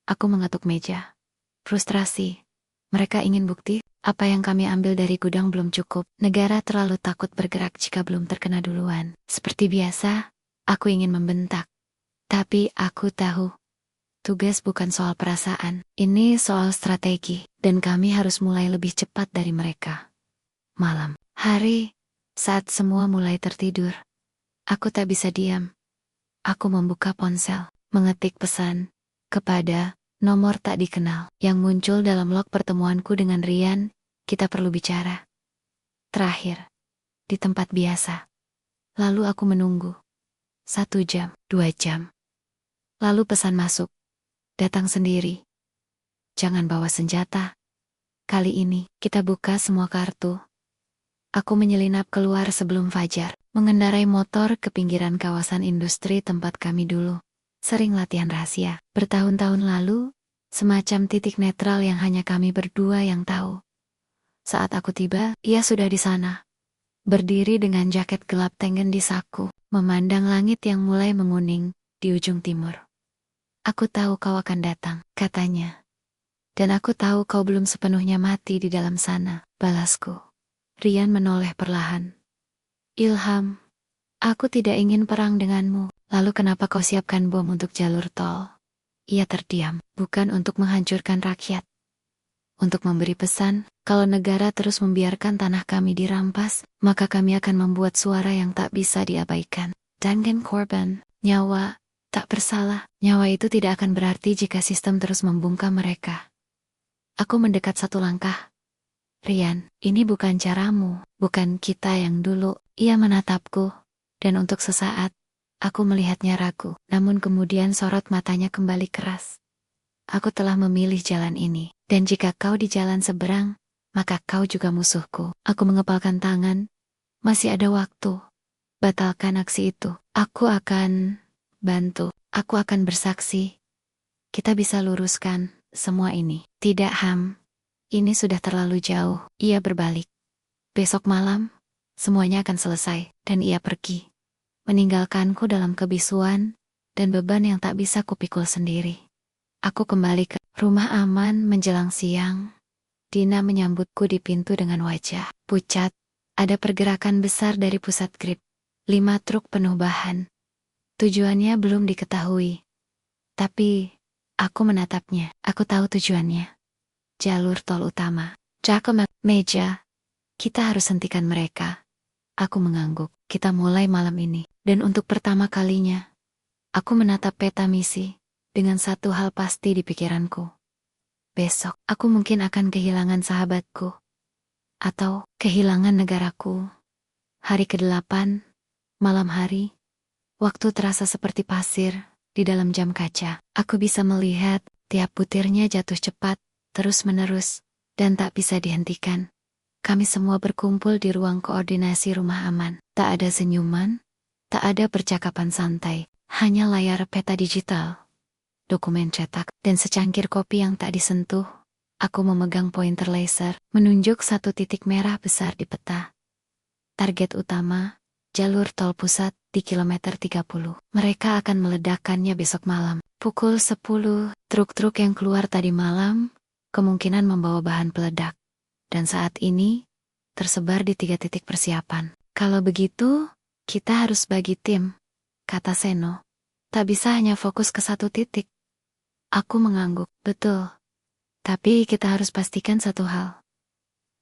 A: Aku mengetuk meja. Frustrasi. Mereka ingin bukti, apa yang kami ambil dari gudang belum cukup. Negara terlalu takut bergerak jika belum terkena duluan. Seperti biasa, aku ingin membentak. Tapi aku tahu, tugas bukan soal perasaan. Ini soal strategi, dan kami harus mulai lebih cepat dari mereka. Malam hari, saat semua mulai tertidur, aku tak bisa diam. Aku membuka ponsel, mengetik pesan kepada nomor tak dikenal yang muncul dalam log pertemuanku dengan Rian. Kita perlu bicara. Terakhir, di tempat biasa. Lalu aku menunggu. 1 jam, 2 jam. Lalu pesan masuk. Datang sendiri. Jangan bawa senjata. Kali ini, kita buka semua kartu. Aku menyelinap keluar sebelum fajar, mengendarai motor ke pinggiran kawasan industri tempat kami dulu sering latihan rahasia. Bertahun-tahun lalu, semacam titik netral yang hanya kami berdua yang tahu. Saat aku tiba, ia sudah di sana. Berdiri dengan jaket gelap tengen di saku, memandang langit yang mulai menguning di ujung timur. Aku tahu kau akan datang, katanya. Dan aku tahu kau belum sepenuhnya mati di dalam sana, balasku. Rian menoleh perlahan. Ilham, aku tidak ingin perang denganmu. Lalu kenapa kau siapkan bom untuk jalur tol? Ia terdiam, bukan untuk menghancurkan rakyat. Untuk memberi pesan, kalau negara terus membiarkan tanah kami dirampas, maka kami akan membuat suara yang tak bisa diabaikan. Dan korban, nyawa, tak bersalah. Nyawa itu tidak akan berarti jika sistem terus membungkam mereka. Aku mendekat 1 langkah. Rian, ini bukan caramu, bukan kita yang dulu. Ia menatapku, dan untuk sesaat, aku melihatnya ragu, namun kemudian sorot matanya kembali keras. Aku telah memilih jalan ini, dan jika kau di jalan seberang, maka kau juga musuhku. Aku mengepalkan tangan. Masih ada waktu. Batalkan aksi itu. Aku akan bantu. Aku akan bersaksi. Kita bisa luruskan semua ini. Tidak, Ham. Ini sudah terlalu jauh. Ia berbalik. Besok malam, semuanya akan selesai, dan ia pergi. Meninggalkanku dalam kebisuan dan beban yang tak bisa kupikul sendiri. Aku kembali ke rumah aman menjelang siang. Dina menyambutku di pintu dengan wajah pucat. Ada pergerakan besar dari pusat grip. 5 truk penuh bahan. Tujuannya belum diketahui. Tapi, aku menatapnya. Aku tahu tujuannya. Jalur tol utama. Cakep meja. Kita harus hentikan mereka. Aku mengangguk. Kita mulai malam ini. Dan untuk pertama kalinya, aku menatap peta misi dengan satu hal pasti di pikiranku. Besok, aku mungkin akan kehilangan sahabatku. Atau kehilangan negaraku. Hari ke-8, malam hari. Waktu terasa seperti pasir di dalam jam kaca. Aku bisa melihat tiap butirnya jatuh cepat, terus-menerus, dan tak bisa dihentikan. Kami semua berkumpul di ruang koordinasi rumah aman. Tak ada senyuman. Tak ada percakapan santai, hanya layar peta digital, dokumen cetak, dan secangkir kopi yang tak disentuh. Aku memegang pointer laser, menunjuk satu titik merah besar di peta. Target utama, jalur tol pusat di kilometer 30. Mereka akan meledakkannya besok malam. Pukul 10, truk-truk yang keluar tadi malam kemungkinan membawa bahan peledak. Dan saat ini, tersebar di 3 titik persiapan. Kalau begitu, kita harus bagi tim, kata Seno. Tak bisa hanya fokus ke satu titik. Aku mengangguk, betul. Tapi kita harus pastikan satu hal.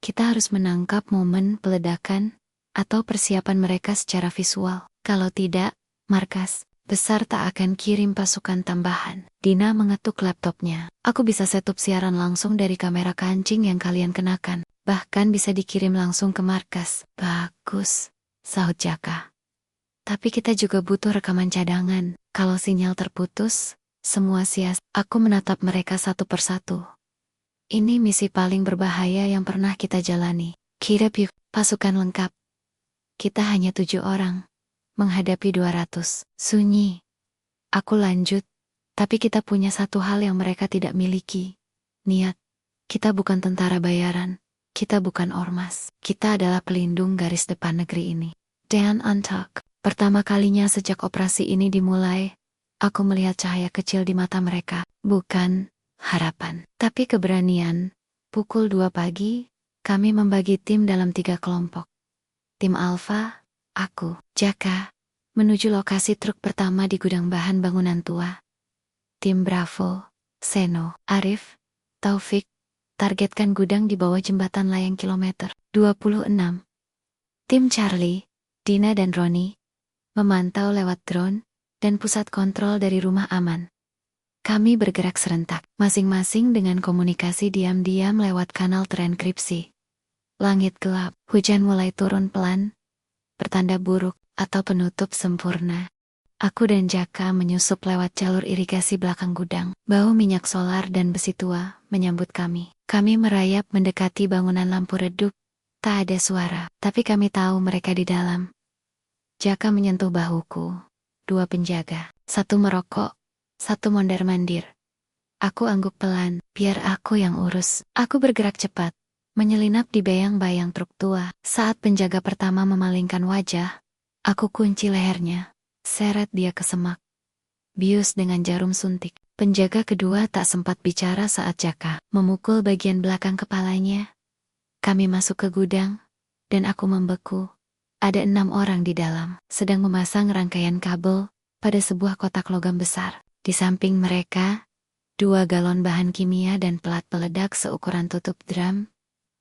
A: Kita harus menangkap momen peledakan atau persiapan mereka secara visual. Kalau tidak, markas besar tak akan kirim pasukan tambahan. Dina mengetuk laptopnya. Aku bisa setup siaran langsung dari kamera kancing yang kalian kenakan. Bahkan bisa dikirim langsung ke markas. Bagus, sahut Jaka. Tapi kita juga butuh rekaman cadangan. Kalau sinyal terputus, semua sia-sia. Aku menatap mereka satu persatu. Ini misi paling berbahaya yang pernah kita jalani. Kirep yuk, pasukan lengkap. Kita hanya 7 orang. Menghadapi 200. Sunyi. Aku lanjut. Tapi kita punya satu hal yang mereka tidak miliki. Niat. Kita bukan tentara bayaran. Kita bukan ormas. Kita adalah pelindung garis depan negeri ini. Dan Antak. Pertama kalinya sejak operasi ini dimulai, aku melihat cahaya kecil di mata mereka. Bukan harapan, tapi keberanian. Pukul 2 pagi, kami membagi tim dalam 3 kelompok. Tim Alfa, aku, Jaka, menuju lokasi truk pertama di gudang bahan bangunan tua. Tim Bravo, Seno, Arif, Taufik, targetkan gudang di bawah jembatan layang kilometer 26. Tim Charlie, Dina dan Roni, memantau lewat drone dan pusat kontrol dari rumah aman. Kami bergerak serentak, masing-masing dengan komunikasi diam-diam lewat kanal terenkripsi. Langit gelap, hujan mulai turun pelan, pertanda buruk atau penutup sempurna. Aku dan Jaka menyusup lewat jalur irigasi belakang gudang. Bau minyak solar dan besi tua menyambut kami. Kami merayap mendekati bangunan lampu redup. Tak ada suara, tapi kami tahu mereka di dalam. Jaka menyentuh bahuku. 2 penjaga, satu merokok, satu mondar-mandir. Aku angguk pelan, biar aku yang urus. Aku bergerak cepat, menyelinap di bayang-bayang truk tua. Saat penjaga pertama memalingkan wajah, aku kunci lehernya, seret dia ke semak. Bius dengan jarum suntik. Penjaga kedua tak sempat bicara saat Jaka memukul bagian belakang kepalanya. Kami masuk ke gudang, dan aku membeku. Ada 6 orang di dalam, sedang memasang rangkaian kabel pada sebuah kotak logam besar. Di samping mereka, 2 galon bahan kimia dan pelat peledak seukuran tutup drum.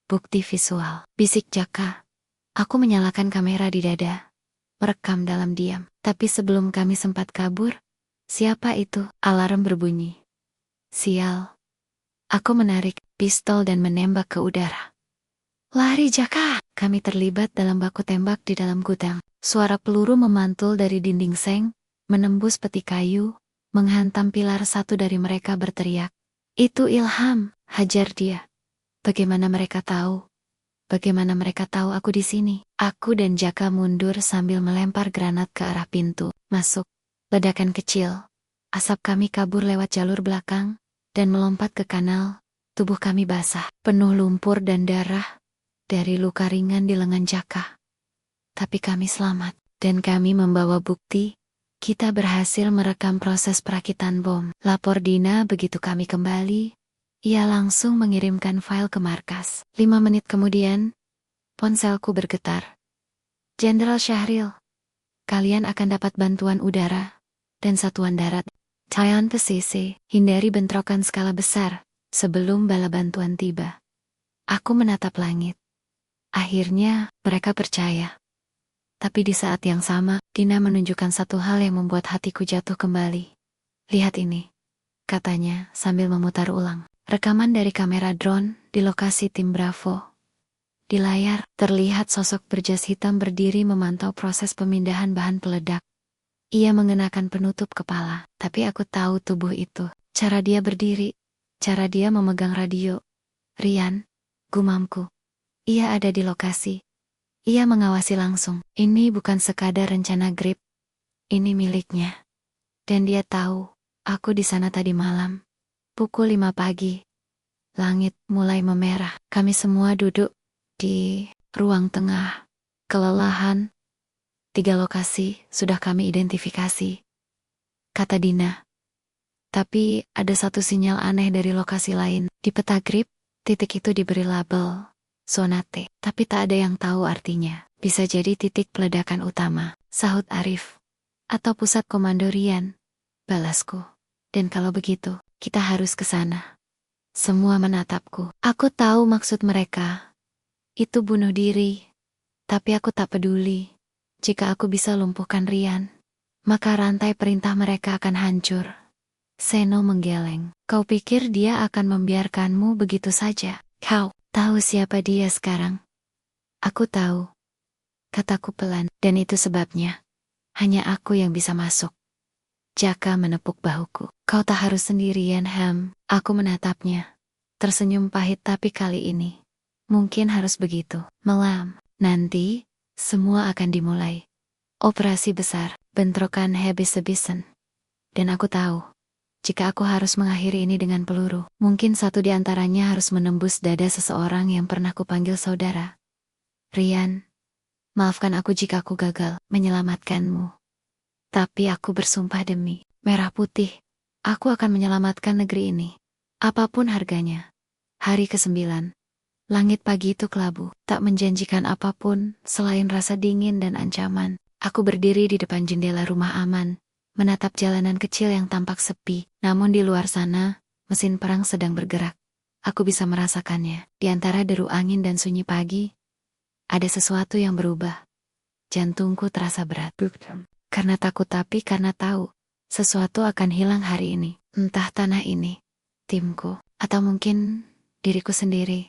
A: Bukti visual. Bisik Jaka. Aku menyalakan kamera di dada, merekam dalam diam. Tapi sebelum kami sempat kabur, siapa itu? Alarm berbunyi. Sial. Aku menarik pistol dan menembak ke udara. Lari Jaka! Kami terlibat dalam baku tembak di dalam gudang. Suara peluru memantul dari dinding seng, menembus peti kayu, menghantam pilar. Satu dari mereka berteriak. Itu Ilham, hajar dia. Bagaimana mereka tahu? Bagaimana mereka tahu aku di sini? Aku dan Jaka mundur sambil melempar granat ke arah pintu. Masuk. Ledakan kecil. Asap kami kabur lewat jalur belakang dan melompat ke kanal. Tubuh kami basah, penuh lumpur dan darah dari luka ringan di lengan Jaka. Tapi kami selamat, dan kami membawa bukti. Kita berhasil merekam proses perakitan bom. Lapor Dina begitu kami kembali. Ia langsung mengirimkan file ke markas. 5 menit kemudian, ponselku bergetar. Jenderal Syahril, kalian akan dapat bantuan udara dan satuan darat. Traian pesisir, hindari bentrokan skala besar sebelum bala bantuan tiba. Aku menatap langit. Akhirnya, mereka percaya. Tapi di saat yang sama, Dina menunjukkan satu hal yang membuat hatiku jatuh kembali. Lihat ini, katanya sambil memutar ulang. Rekaman dari kamera drone di lokasi tim Bravo. Di layar, terlihat sosok berjas hitam berdiri memantau proses pemindahan bahan peledak. Ia mengenakan penutup kepala, tapi aku tahu tubuh itu. Cara dia berdiri, cara dia memegang radio. Rian, gumamku. Ia ada di lokasi. Ia mengawasi langsung. Ini bukan sekadar rencana grip. Ini miliknya. Dan dia tahu, aku di sana tadi malam. Pukul 5 pagi. Langit mulai memerah. Kami semua duduk di ruang tengah. Kelelahan. 3 lokasi sudah kami identifikasi, kata Dina. Tapi ada satu sinyal aneh dari lokasi lain. Di peta grip, titik itu diberi label zona T. Tapi tak ada yang tahu artinya. Bisa jadi titik peledakan utama, sahut Arif. Atau pusat komando Rian, balasku. Dan kalau begitu, kita harus ke sana. Semua menatapku. Aku tahu maksud mereka. Itu bunuh diri. Tapi aku tak peduli. Jika aku bisa lumpuhkan Rian, maka rantai perintah mereka akan hancur. Seno menggeleng. Kau pikir dia akan membiarkanmu begitu saja? Kau tahu siapa dia sekarang? Aku tahu, kataku pelan, dan itu sebabnya hanya aku yang bisa masuk. Jaka menepuk bahuku. Kau tak harus sendirian, Ham. Aku menatapnya. Tersenyum pahit, tapi kali ini mungkin harus begitu. Malam nanti semua akan dimulai. Operasi besar, bentrokan habis-habisan. Dan aku tahu, jika aku harus mengakhiri ini dengan peluru, mungkin satu di antaranya harus menembus dada seseorang yang pernah kupanggil saudara. Rian, maafkan aku jika aku gagal menyelamatkanmu. Tapi aku bersumpah demi merah putih, aku akan menyelamatkan negeri ini. Apapun harganya. Hari ke-9. Langit pagi itu kelabu, tak menjanjikan apapun selain rasa dingin dan ancaman. Aku berdiri di depan jendela rumah aman, menatap jalanan kecil yang tampak sepi. Namun di luar sana, mesin perang sedang bergerak. Aku bisa merasakannya. Di antara deru angin dan sunyi pagi, ada sesuatu yang berubah. Jantungku terasa berat. Karena takut, tapi karena tahu sesuatu akan hilang hari ini. Entah tanah ini, timku, atau mungkin diriku sendiri.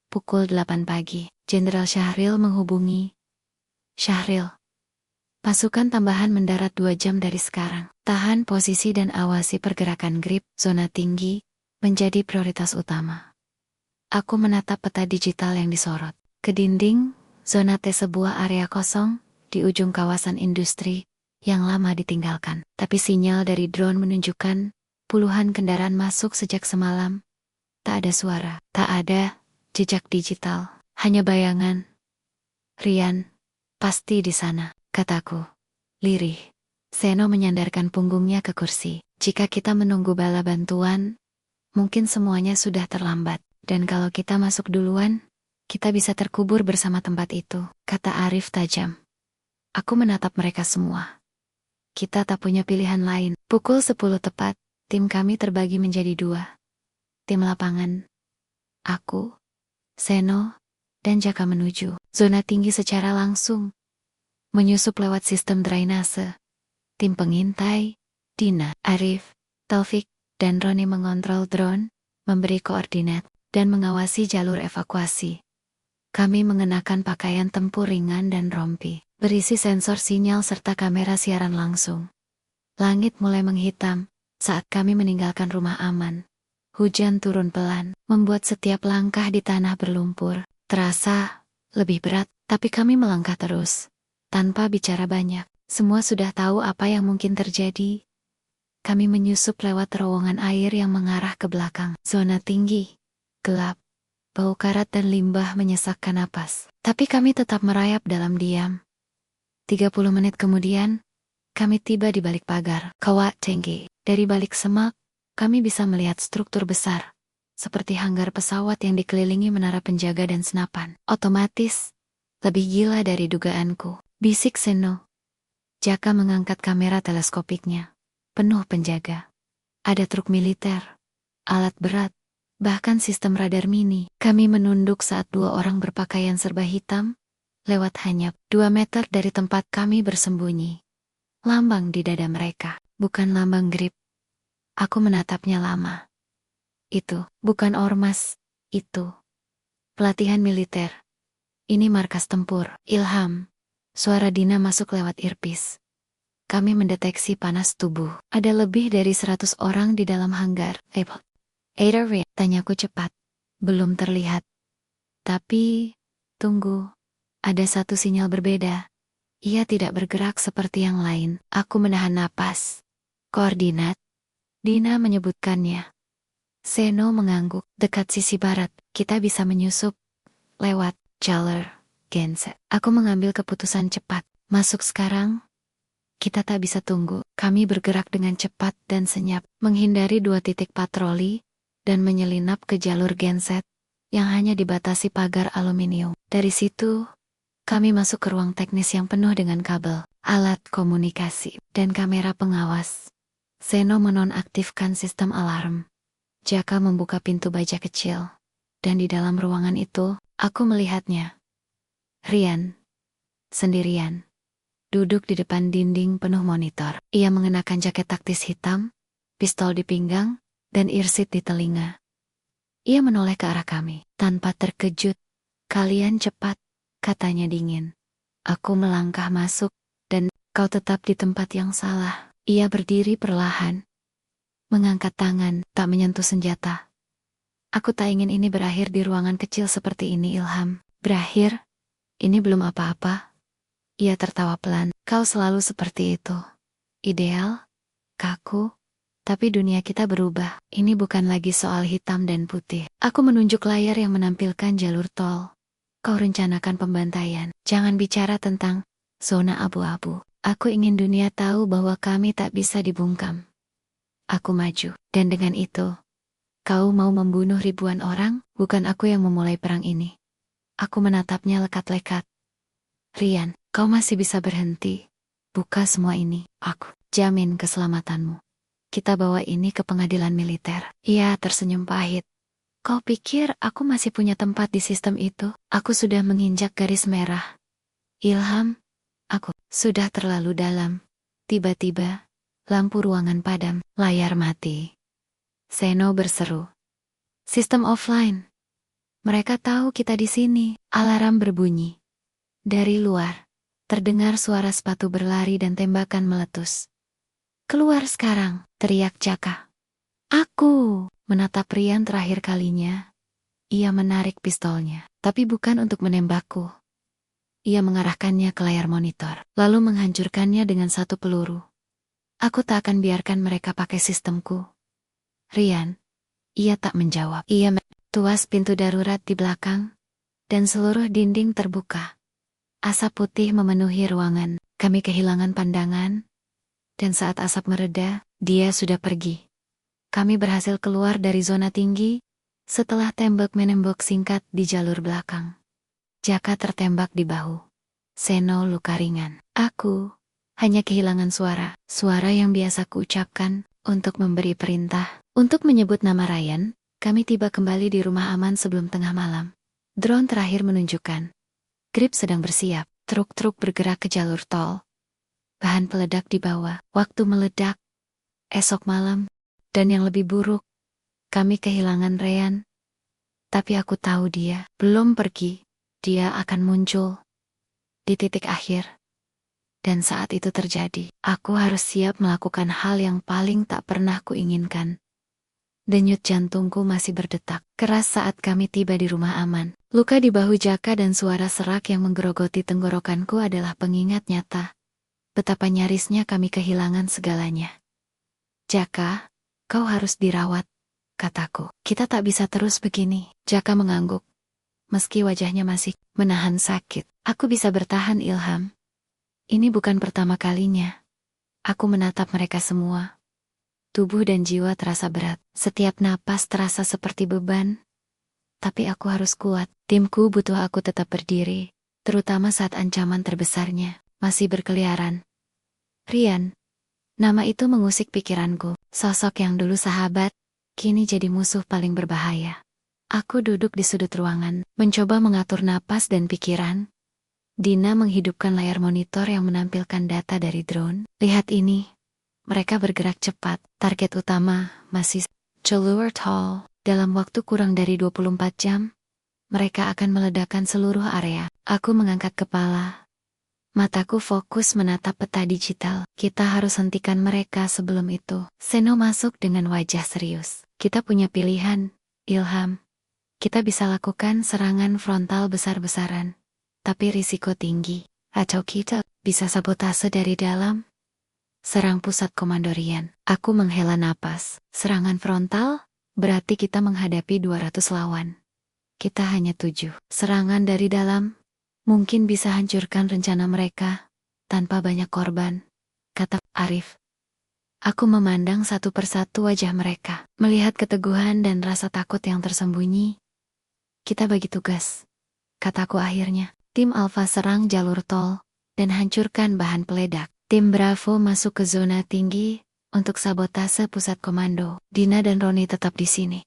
A: Pukul 8 pagi, Jenderal Syahril menghubungi. Syahril, pasukan tambahan mendarat 2 jam dari sekarang. Tahan posisi dan awasi pergerakan grip, zona tinggi, menjadi prioritas utama. Aku menatap peta digital yang disorot. Ke dinding, zona T, sebuah area kosong, di ujung kawasan industri, yang lama ditinggalkan. Tapi sinyal dari drone menunjukkan puluhan kendaraan masuk sejak semalam. Tak ada suara, tak ada jejak digital, hanya bayangan. Rian, pasti di sana, kataku. Lirih. Seno menyandarkan punggungnya ke kursi. Jika kita menunggu bala bantuan, mungkin semuanya sudah terlambat. Dan kalau kita masuk duluan, kita bisa terkubur bersama tempat itu, kata Arif tajam. Aku menatap mereka semua. Kita tak punya pilihan lain. Pukul 10 tepat, tim kami terbagi menjadi 2. Tim lapangan. Aku, Seno, dan Jaka menuju zona tinggi secara langsung. Menyusup lewat sistem drainase. Tim pengintai, Dina, Arif, Taufik, dan Roni mengontrol drone, memberi koordinat, dan mengawasi jalur evakuasi. Kami mengenakan pakaian tempur ringan dan rompi, berisi sensor sinyal serta kamera siaran langsung. Langit mulai menghitam saat kami meninggalkan rumah aman. Hujan turun pelan, membuat setiap langkah di tanah berlumpur terasa lebih berat, tapi kami melangkah terus. Tanpa bicara banyak, semua sudah tahu apa yang mungkin terjadi. Kami menyusup lewat terowongan air yang mengarah ke belakang. Zona tinggi, gelap, bau karat dan limbah menyesakkan napas. Tapi kami tetap merayap dalam diam. 30 menit kemudian, kami tiba di balik pagar Kawat Tinggi. Dari balik semak, kami bisa melihat struktur besar, seperti hanggar pesawat yang dikelilingi menara penjaga dan senapan. Otomatis, lebih gila dari dugaanku, bisik Seno. Jaka mengangkat kamera teleskopiknya. Penuh penjaga. Ada truk militer, alat berat, bahkan sistem radar mini. Kami menunduk saat 2 orang berpakaian serba hitam, lewat hanya 2 meter dari tempat kami bersembunyi. Lambang di dada mereka, bukan lambang grip. Aku menatapnya lama. Itu, bukan ormas, itu pelatihan militer. Ini markas tempur, Ilham. Suara Dina masuk lewat earpiece. Kami mendeteksi panas tubuh. Ada lebih dari 100 orang di dalam hanggar. Ada Rian? Tanyaku cepat. Belum terlihat. Tapi, tunggu. Ada satu sinyal berbeda. Ia tidak bergerak seperti yang lain. Aku menahan napas. Koordinat. Dina menyebutkannya. Seno mengangguk. Dekat sisi barat, kita bisa menyusup lewat jalur genset. Aku mengambil keputusan cepat. Masuk sekarang. Kita tak bisa tunggu. Kami bergerak dengan cepat dan senyap, menghindari 2 titik patroli, dan menyelinap ke jalur genset, yang hanya dibatasi pagar aluminium. Dari situ, kami masuk ke ruang teknis yang penuh dengan kabel, alat komunikasi, dan kamera pengawas. Seno menonaktifkan sistem alarm. Jaka membuka pintu baja kecil, dan di dalam ruangan itu, aku melihatnya. Rian, sendirian, duduk di depan dinding penuh monitor. Ia mengenakan jaket taktis hitam, pistol di pinggang, dan earset di telinga. Ia menoleh ke arah kami, tanpa terkejut. "Kalian cepat," katanya dingin. Aku melangkah masuk, dan kau tetap di tempat yang salah. Ia berdiri perlahan, mengangkat tangan, tak menyentuh senjata. Aku tak ingin ini berakhir di ruangan kecil seperti ini, Ilham. Berakhir? Ini belum apa-apa. Ia tertawa pelan. Kau selalu seperti itu. Ideal, kaku, tapi dunia kita berubah. Ini bukan lagi soal hitam dan putih. Aku menunjuk layar yang menampilkan jalur tol. Kau rencanakan pembantaian. Jangan bicara tentang zona abu-abu. Aku ingin dunia tahu bahwa kami tak bisa dibungkam. Aku maju, dan dengan itu, kau mau membunuh ribuan orang, bukan aku yang memulai perang ini. Aku menatapnya lekat-lekat. Rian, kau masih bisa berhenti. Buka semua ini, aku jamin keselamatanmu. Kita bawa ini ke pengadilan militer. Ia tersenyum pahit. Kau pikir aku masih punya tempat di sistem itu? Aku sudah menginjak garis merah. Ilham, aku sudah terlalu dalam. Tiba-tiba, lampu ruangan padam, layar mati. Seno berseru. Sistem offline. Mereka tahu kita di sini. Alarm berbunyi. Dari luar, terdengar suara sepatu berlari dan tembakan meletus. Keluar sekarang, teriak Jaka. Aku menatap Rian terakhir kalinya. Ia menarik pistolnya, tapi bukan untuk menembakku. Ia mengarahkannya ke layar monitor, lalu menghancurkannya dengan satu peluru. Aku tak akan biarkan mereka pakai sistemku. Rian, ia tak menjawab. Ia tuas pintu darurat di belakang, dan seluruh dinding terbuka. Asap putih memenuhi ruangan, kami kehilangan pandangan, dan saat asap mereda, dia sudah pergi. Kami berhasil keluar dari zona tinggi, setelah tembak-menembak singkat di jalur belakang. Jaka tertembak di bahu. Seno luka ringan. Aku hanya kehilangan suara yang biasa kuucapkan untuk memberi perintah. Untuk menyebut nama Ryan, kami tiba kembali di rumah aman sebelum tengah malam. Drone terakhir menunjukkan. Grip sedang bersiap, truk-truk bergerak ke jalur tol. Bahan peledak dibawa, waktu meledak. Esok malam, dan yang lebih buruk, kami kehilangan Ryan. Tapi aku tahu dia belum pergi, dia akan muncul di titik akhir. Dan saat itu terjadi, aku harus siap melakukan hal yang paling tak pernah kuinginkan. Denyut jantungku masih berdetak keras saat kami tiba di rumah aman. Luka di bahu Jaka dan suara serak yang menggerogoti tenggorokanku adalah pengingat nyata. Betapa nyarisnya kami kehilangan segalanya. Jaka, kau harus dirawat, kataku. Kita tak bisa terus begini. Jaka mengangguk. Meski wajahnya masih menahan sakit. Aku bisa bertahan, Ilham. Ini bukan pertama kalinya. Aku menatap mereka semua. Tubuh dan jiwa terasa berat. Setiap napas terasa seperti beban. Tapi aku harus kuat. Timku butuh aku tetap berdiri. Terutama saat ancaman terbesarnya masih berkeliaran. Rian. Nama itu mengusik pikiranku. Sosok yang dulu sahabat, kini jadi musuh paling berbahaya. Aku duduk di sudut ruangan, mencoba mengatur napas dan pikiran. Dina menghidupkan layar monitor yang menampilkan data dari drone. Lihat ini. Mereka bergerak cepat. Target utama masih jalur tol. Dalam waktu kurang dari 24 jam, mereka akan meledakkan seluruh area. Aku mengangkat kepala. Mataku fokus menatap peta digital. Kita harus hentikan mereka sebelum itu. Seno masuk dengan wajah serius. Kita punya pilihan, Ilham. Kita bisa lakukan serangan frontal besar-besaran. Tapi risiko tinggi. Atau kita bisa sabotase dari dalam. Serang pusat komando Rian. Aku menghela napas. Serangan frontal? berarti kita menghadapi 200 lawan. Kita hanya 7. Serangan dari dalam mungkin bisa hancurkan rencana mereka tanpa banyak korban, kata Arif. Aku memandang satu persatu wajah mereka, melihat keteguhan dan rasa takut yang tersembunyi. Kita bagi tugas, kataku akhirnya. Tim Alfa serang jalur tol dan hancurkan bahan peledak. Tim Bravo masuk ke zona tinggi untuk sabotase pusat komando. Dina dan Roni tetap di sini.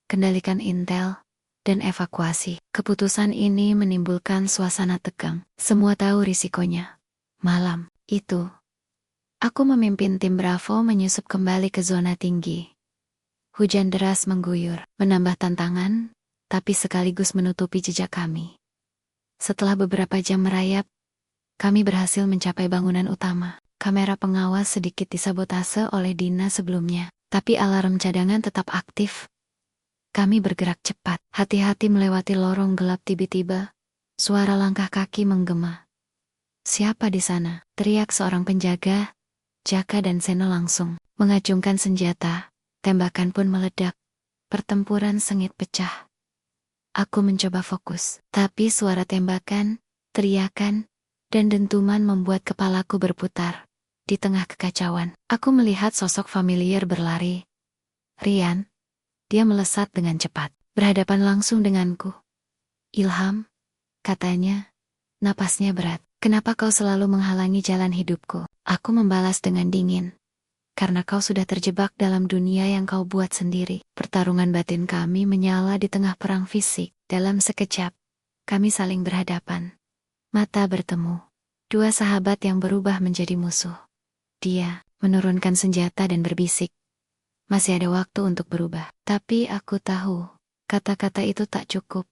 A: Kendalikan intel dan evakuasi. Keputusan ini menimbulkan suasana tegang. Semua tahu risikonya. Malam itu, aku memimpin tim Bravo menyusup kembali ke zona tinggi. Hujan deras mengguyur, menambah tantangan, tapi sekaligus menutupi jejak kami. Setelah beberapa jam merayap, kami berhasil mencapai bangunan utama. Kamera pengawas sedikit disabotase oleh Dina sebelumnya, tapi alarm cadangan tetap aktif. Kami bergerak cepat, hati-hati melewati lorong gelap. Tiba-tiba, suara langkah kaki menggema. Siapa di sana? Teriak seorang penjaga. Jaka dan Seno langsung mengacungkan senjata. Tembakan pun meledak. Pertempuran sengit pecah. Aku mencoba fokus, tapi suara tembakan, teriakan, dan dentuman membuat kepalaku berputar. Di tengah kekacauan, aku melihat sosok familiar berlari. Rian. Dia melesat dengan cepat, berhadapan langsung denganku. Ilham, katanya, napasnya berat. Kenapa kau selalu menghalangi jalan hidupku? Aku membalas dengan dingin. Karena kau sudah terjebak dalam dunia yang kau buat sendiri. Pertarungan batin kami menyala di tengah perang fisik. Dalam sekejap, kami saling berhadapan. Mata bertemu. Dua sahabat yang berubah menjadi musuh. Dia menurunkan senjata dan berbisik. Masih ada waktu untuk berubah. Tapi aku tahu, kata-kata itu tak cukup.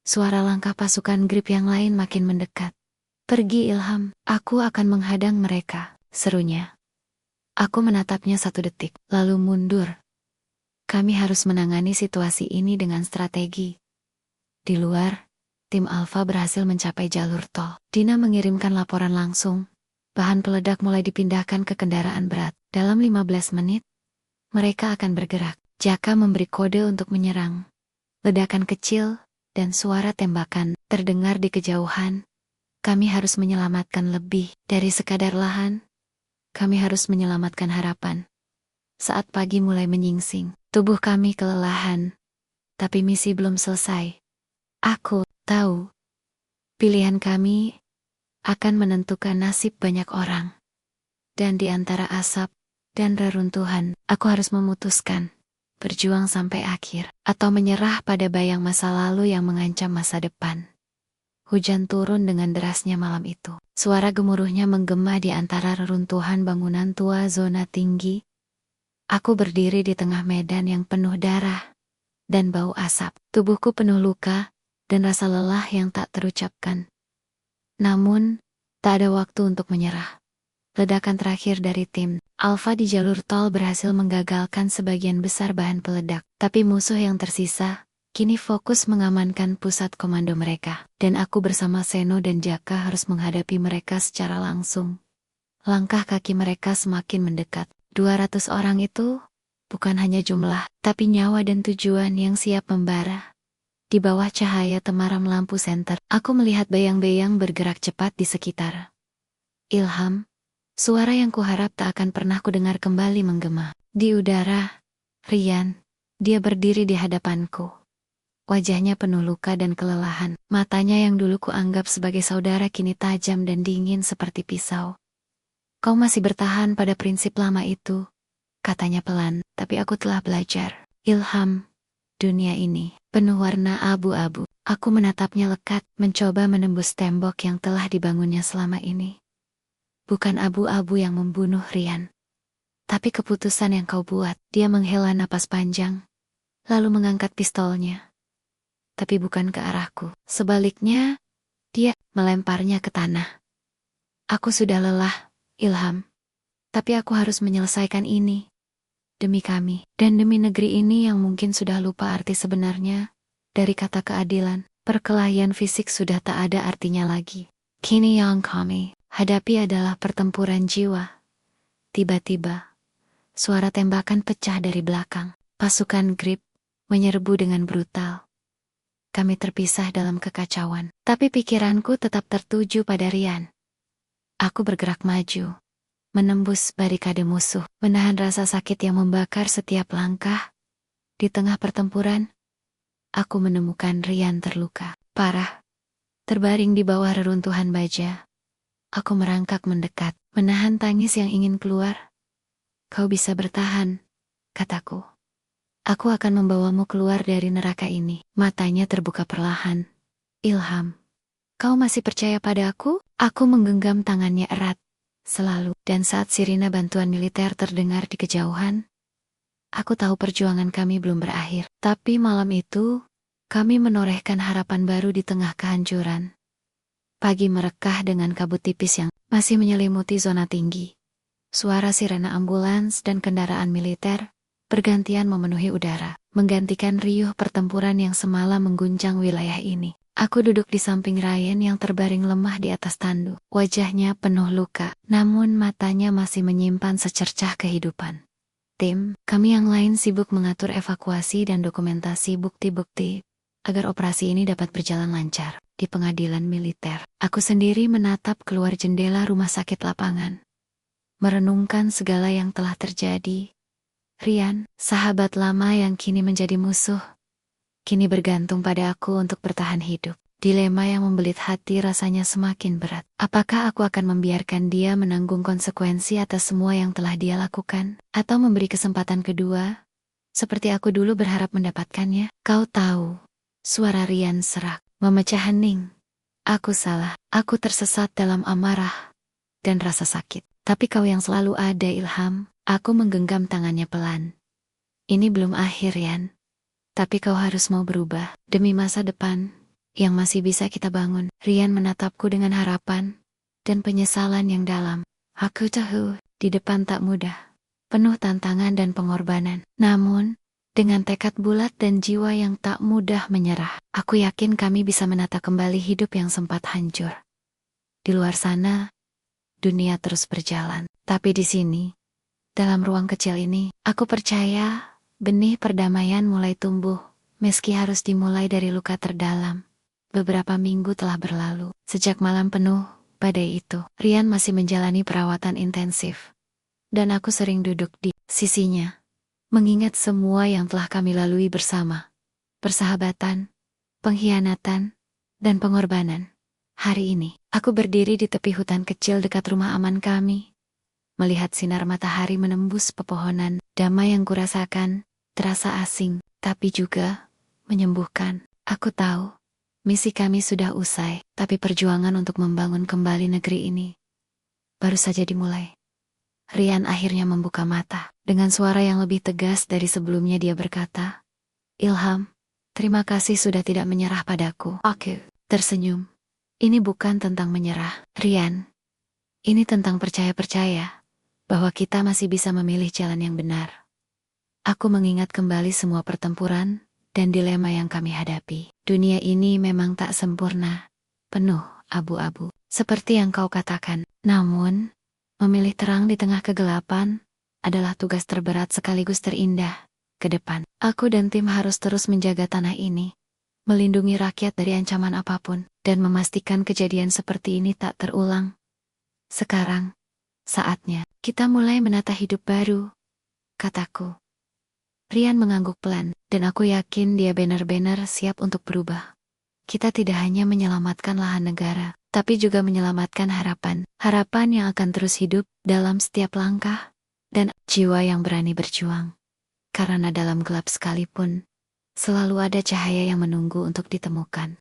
A: Suara langkah pasukan grip yang lain makin mendekat. Pergi Ilham, aku akan menghadang mereka, serunya. Aku menatapnya 1 detik, lalu mundur. Kami harus menangani situasi ini dengan strategi. Di luar, tim Alfa berhasil mencapai jalur tol. Dina mengirimkan laporan langsung. Bahan peledak mulai dipindahkan ke kendaraan berat. Dalam 15 menit, mereka akan bergerak. Jaka memberi kode untuk menyerang. Ledakan kecil dan suara tembakan terdengar di kejauhan. Kami harus menyelamatkan lebih dari sekadar lahan. Kami harus menyelamatkan harapan. Saat pagi mulai menyingsing, tubuh kami kelelahan. Tapi misi belum selesai. Aku tahu, pilihan kami akan menentukan nasib banyak orang. Dan di antara asap dan reruntuhan, aku harus memutuskan, berjuang sampai akhir, atau menyerah pada bayang masa lalu yang mengancam masa depan. Hujan turun dengan derasnya malam itu. Suara gemuruhnya menggema di antara reruntuhan bangunan tua zona tinggi. Aku berdiri di tengah medan yang penuh darah dan bau asap. Tubuhku penuh luka dan rasa lelah yang tak terucapkan. Namun, tak ada waktu untuk menyerah. Ledakan terakhir dari tim Alfa di jalur tol berhasil menggagalkan sebagian besar bahan peledak. Tapi musuh yang tersisa kini fokus mengamankan pusat komando mereka. Dan aku bersama Seno dan Jaka harus menghadapi mereka secara langsung. Langkah kaki mereka semakin mendekat. 200 orang itu bukan hanya jumlah, tapi nyawa dan tujuan yang siap membara. Di bawah cahaya temaram lampu senter, aku melihat bayang-bayang bergerak cepat di sekitar. Ilham, suara yang kuharap tak akan pernah kudengar kembali menggema. Di udara, Rian, dia berdiri di hadapanku. Wajahnya penuh luka dan kelelahan. Matanya yang dulu kuanggap sebagai saudara kini tajam dan dingin seperti pisau. Kau masih bertahan pada prinsip lama itu, katanya pelan, tapi aku telah belajar. Ilham, dunia ini penuh warna abu-abu. Aku menatapnya lekat, mencoba menembus tembok yang telah dibangunnya selama ini. Bukan abu-abu yang membunuh Rian, tapi keputusan yang kau buat. Dia menghela napas panjang, lalu mengangkat pistolnya. Tapi bukan ke arahku. Sebaliknya, dia melemparnya ke tanah. Aku sudah lelah, Ilham. Tapi aku harus menyelesaikan ini. Demi kami, dan demi negeri ini yang mungkin sudah lupa arti sebenarnya. Dari kata keadilan, perkelahian fisik sudah tak ada artinya lagi. Kini yang kami hadapi adalah pertempuran jiwa. Tiba-tiba, suara tembakan pecah dari belakang. Pasukan Grip menyerbu dengan brutal. Kami terpisah dalam kekacauan, tapi pikiranku tetap tertuju pada Rian. Aku bergerak maju, menembus barikade musuh, menahan rasa sakit yang membakar setiap langkah. Di tengah pertempuran, aku menemukan Rian terluka parah, terbaring di bawah reruntuhan baja. Aku merangkak mendekat, menahan tangis yang ingin keluar. Kau bisa bertahan, kataku. Aku akan membawamu keluar dari neraka ini. Matanya terbuka perlahan. Ilham, kau masih percaya padaku? Aku menggenggam tangannya erat. Selalu. Dan saat sirine bantuan militer terdengar di kejauhan, aku tahu perjuangan kami belum berakhir. Tapi malam itu, kami menorehkan harapan baru di tengah kehancuran. Pagi merekah dengan kabut tipis yang masih menyelimuti zona tinggi. Suara sirene ambulans dan kendaraan militer bergantian memenuhi udara, menggantikan riuh pertempuran yang semalam mengguncang wilayah ini. Aku duduk di samping Ryan yang terbaring lemah di atas tanduk. Wajahnya penuh luka, namun matanya masih menyimpan secercah kehidupan. Tim, kami yang lain sibuk mengatur evakuasi dan dokumentasi bukti-bukti agar operasi ini dapat berjalan lancar. Di pengadilan militer, aku sendiri menatap keluar jendela rumah sakit lapangan, merenungkan segala yang telah terjadi. Rian, sahabat lama yang kini menjadi musuh, kini bergantung pada aku untuk bertahan hidup. Dilema yang membelit hati rasanya semakin berat. Apakah aku akan membiarkan dia menanggung konsekuensi atas semua yang telah dia lakukan? Atau memberi kesempatan kedua, seperti aku dulu berharap mendapatkannya? Kau tahu, suara Rian serak, memecah hening. Aku salah, aku tersesat dalam amarah dan rasa sakit. Tapi kau yang selalu ada, Ilham. Aku menggenggam tangannya pelan. Ini belum akhir, Rian. Tapi kau harus mau berubah demi masa depan yang masih bisa kita bangun. Rian menatapku dengan harapan dan penyesalan yang dalam. Aku tahu di depan tak mudah, penuh tantangan dan pengorbanan. Namun, dengan tekad bulat dan jiwa yang tak mudah menyerah, aku yakin kami bisa menata kembali hidup yang sempat hancur. Di luar sana, dunia terus berjalan. Tapi di sini, dalam ruang kecil ini, aku percaya benih perdamaian mulai tumbuh, meski harus dimulai dari luka terdalam. Beberapa minggu telah berlalu. Sejak malam penuh badai itu, Rian masih menjalani perawatan intensif. Dan aku sering duduk di sisinya, mengingat semua yang telah kami lalui bersama. Persahabatan, pengkhianatan, dan pengorbanan. Hari ini, aku berdiri di tepi hutan kecil dekat rumah aman kami, melihat sinar matahari menembus pepohonan. Damai yang kurasakan terasa asing, tapi juga menyembuhkan. Aku tahu, misi kami sudah usai, tapi perjuangan untuk membangun kembali negeri ini baru saja dimulai. Rian akhirnya membuka mata. Dengan suara yang lebih tegas dari sebelumnya dia berkata, Ilham, terima kasih sudah tidak menyerah padaku. Aku tersenyum. Ini bukan tentang menyerah, Rian. Ini tentang percaya-percaya bahwa kita masih bisa memilih jalan yang benar. Aku mengingat kembali semua pertempuran dan dilema yang kami hadapi. Dunia ini memang tak sempurna, penuh abu-abu, seperti yang kau katakan. Namun, memilih terang di tengah kegelapan adalah tugas terberat sekaligus terindah. Ke depan, aku dan tim harus terus menjaga tanah ini, melindungi rakyat dari ancaman apapun, dan memastikan kejadian seperti ini tak terulang. Sekarang, saatnya kita mulai menata hidup baru, kataku. Rian mengangguk pelan, dan aku yakin dia benar-benar siap untuk berubah. Kita tidak hanya menyelamatkan lahan negara, tapi juga menyelamatkan harapan. Harapan yang akan terus hidup dalam setiap langkah, dan jiwa yang berani berjuang. Karena dalam gelap sekalipun, selalu ada cahaya yang menunggu untuk ditemukan.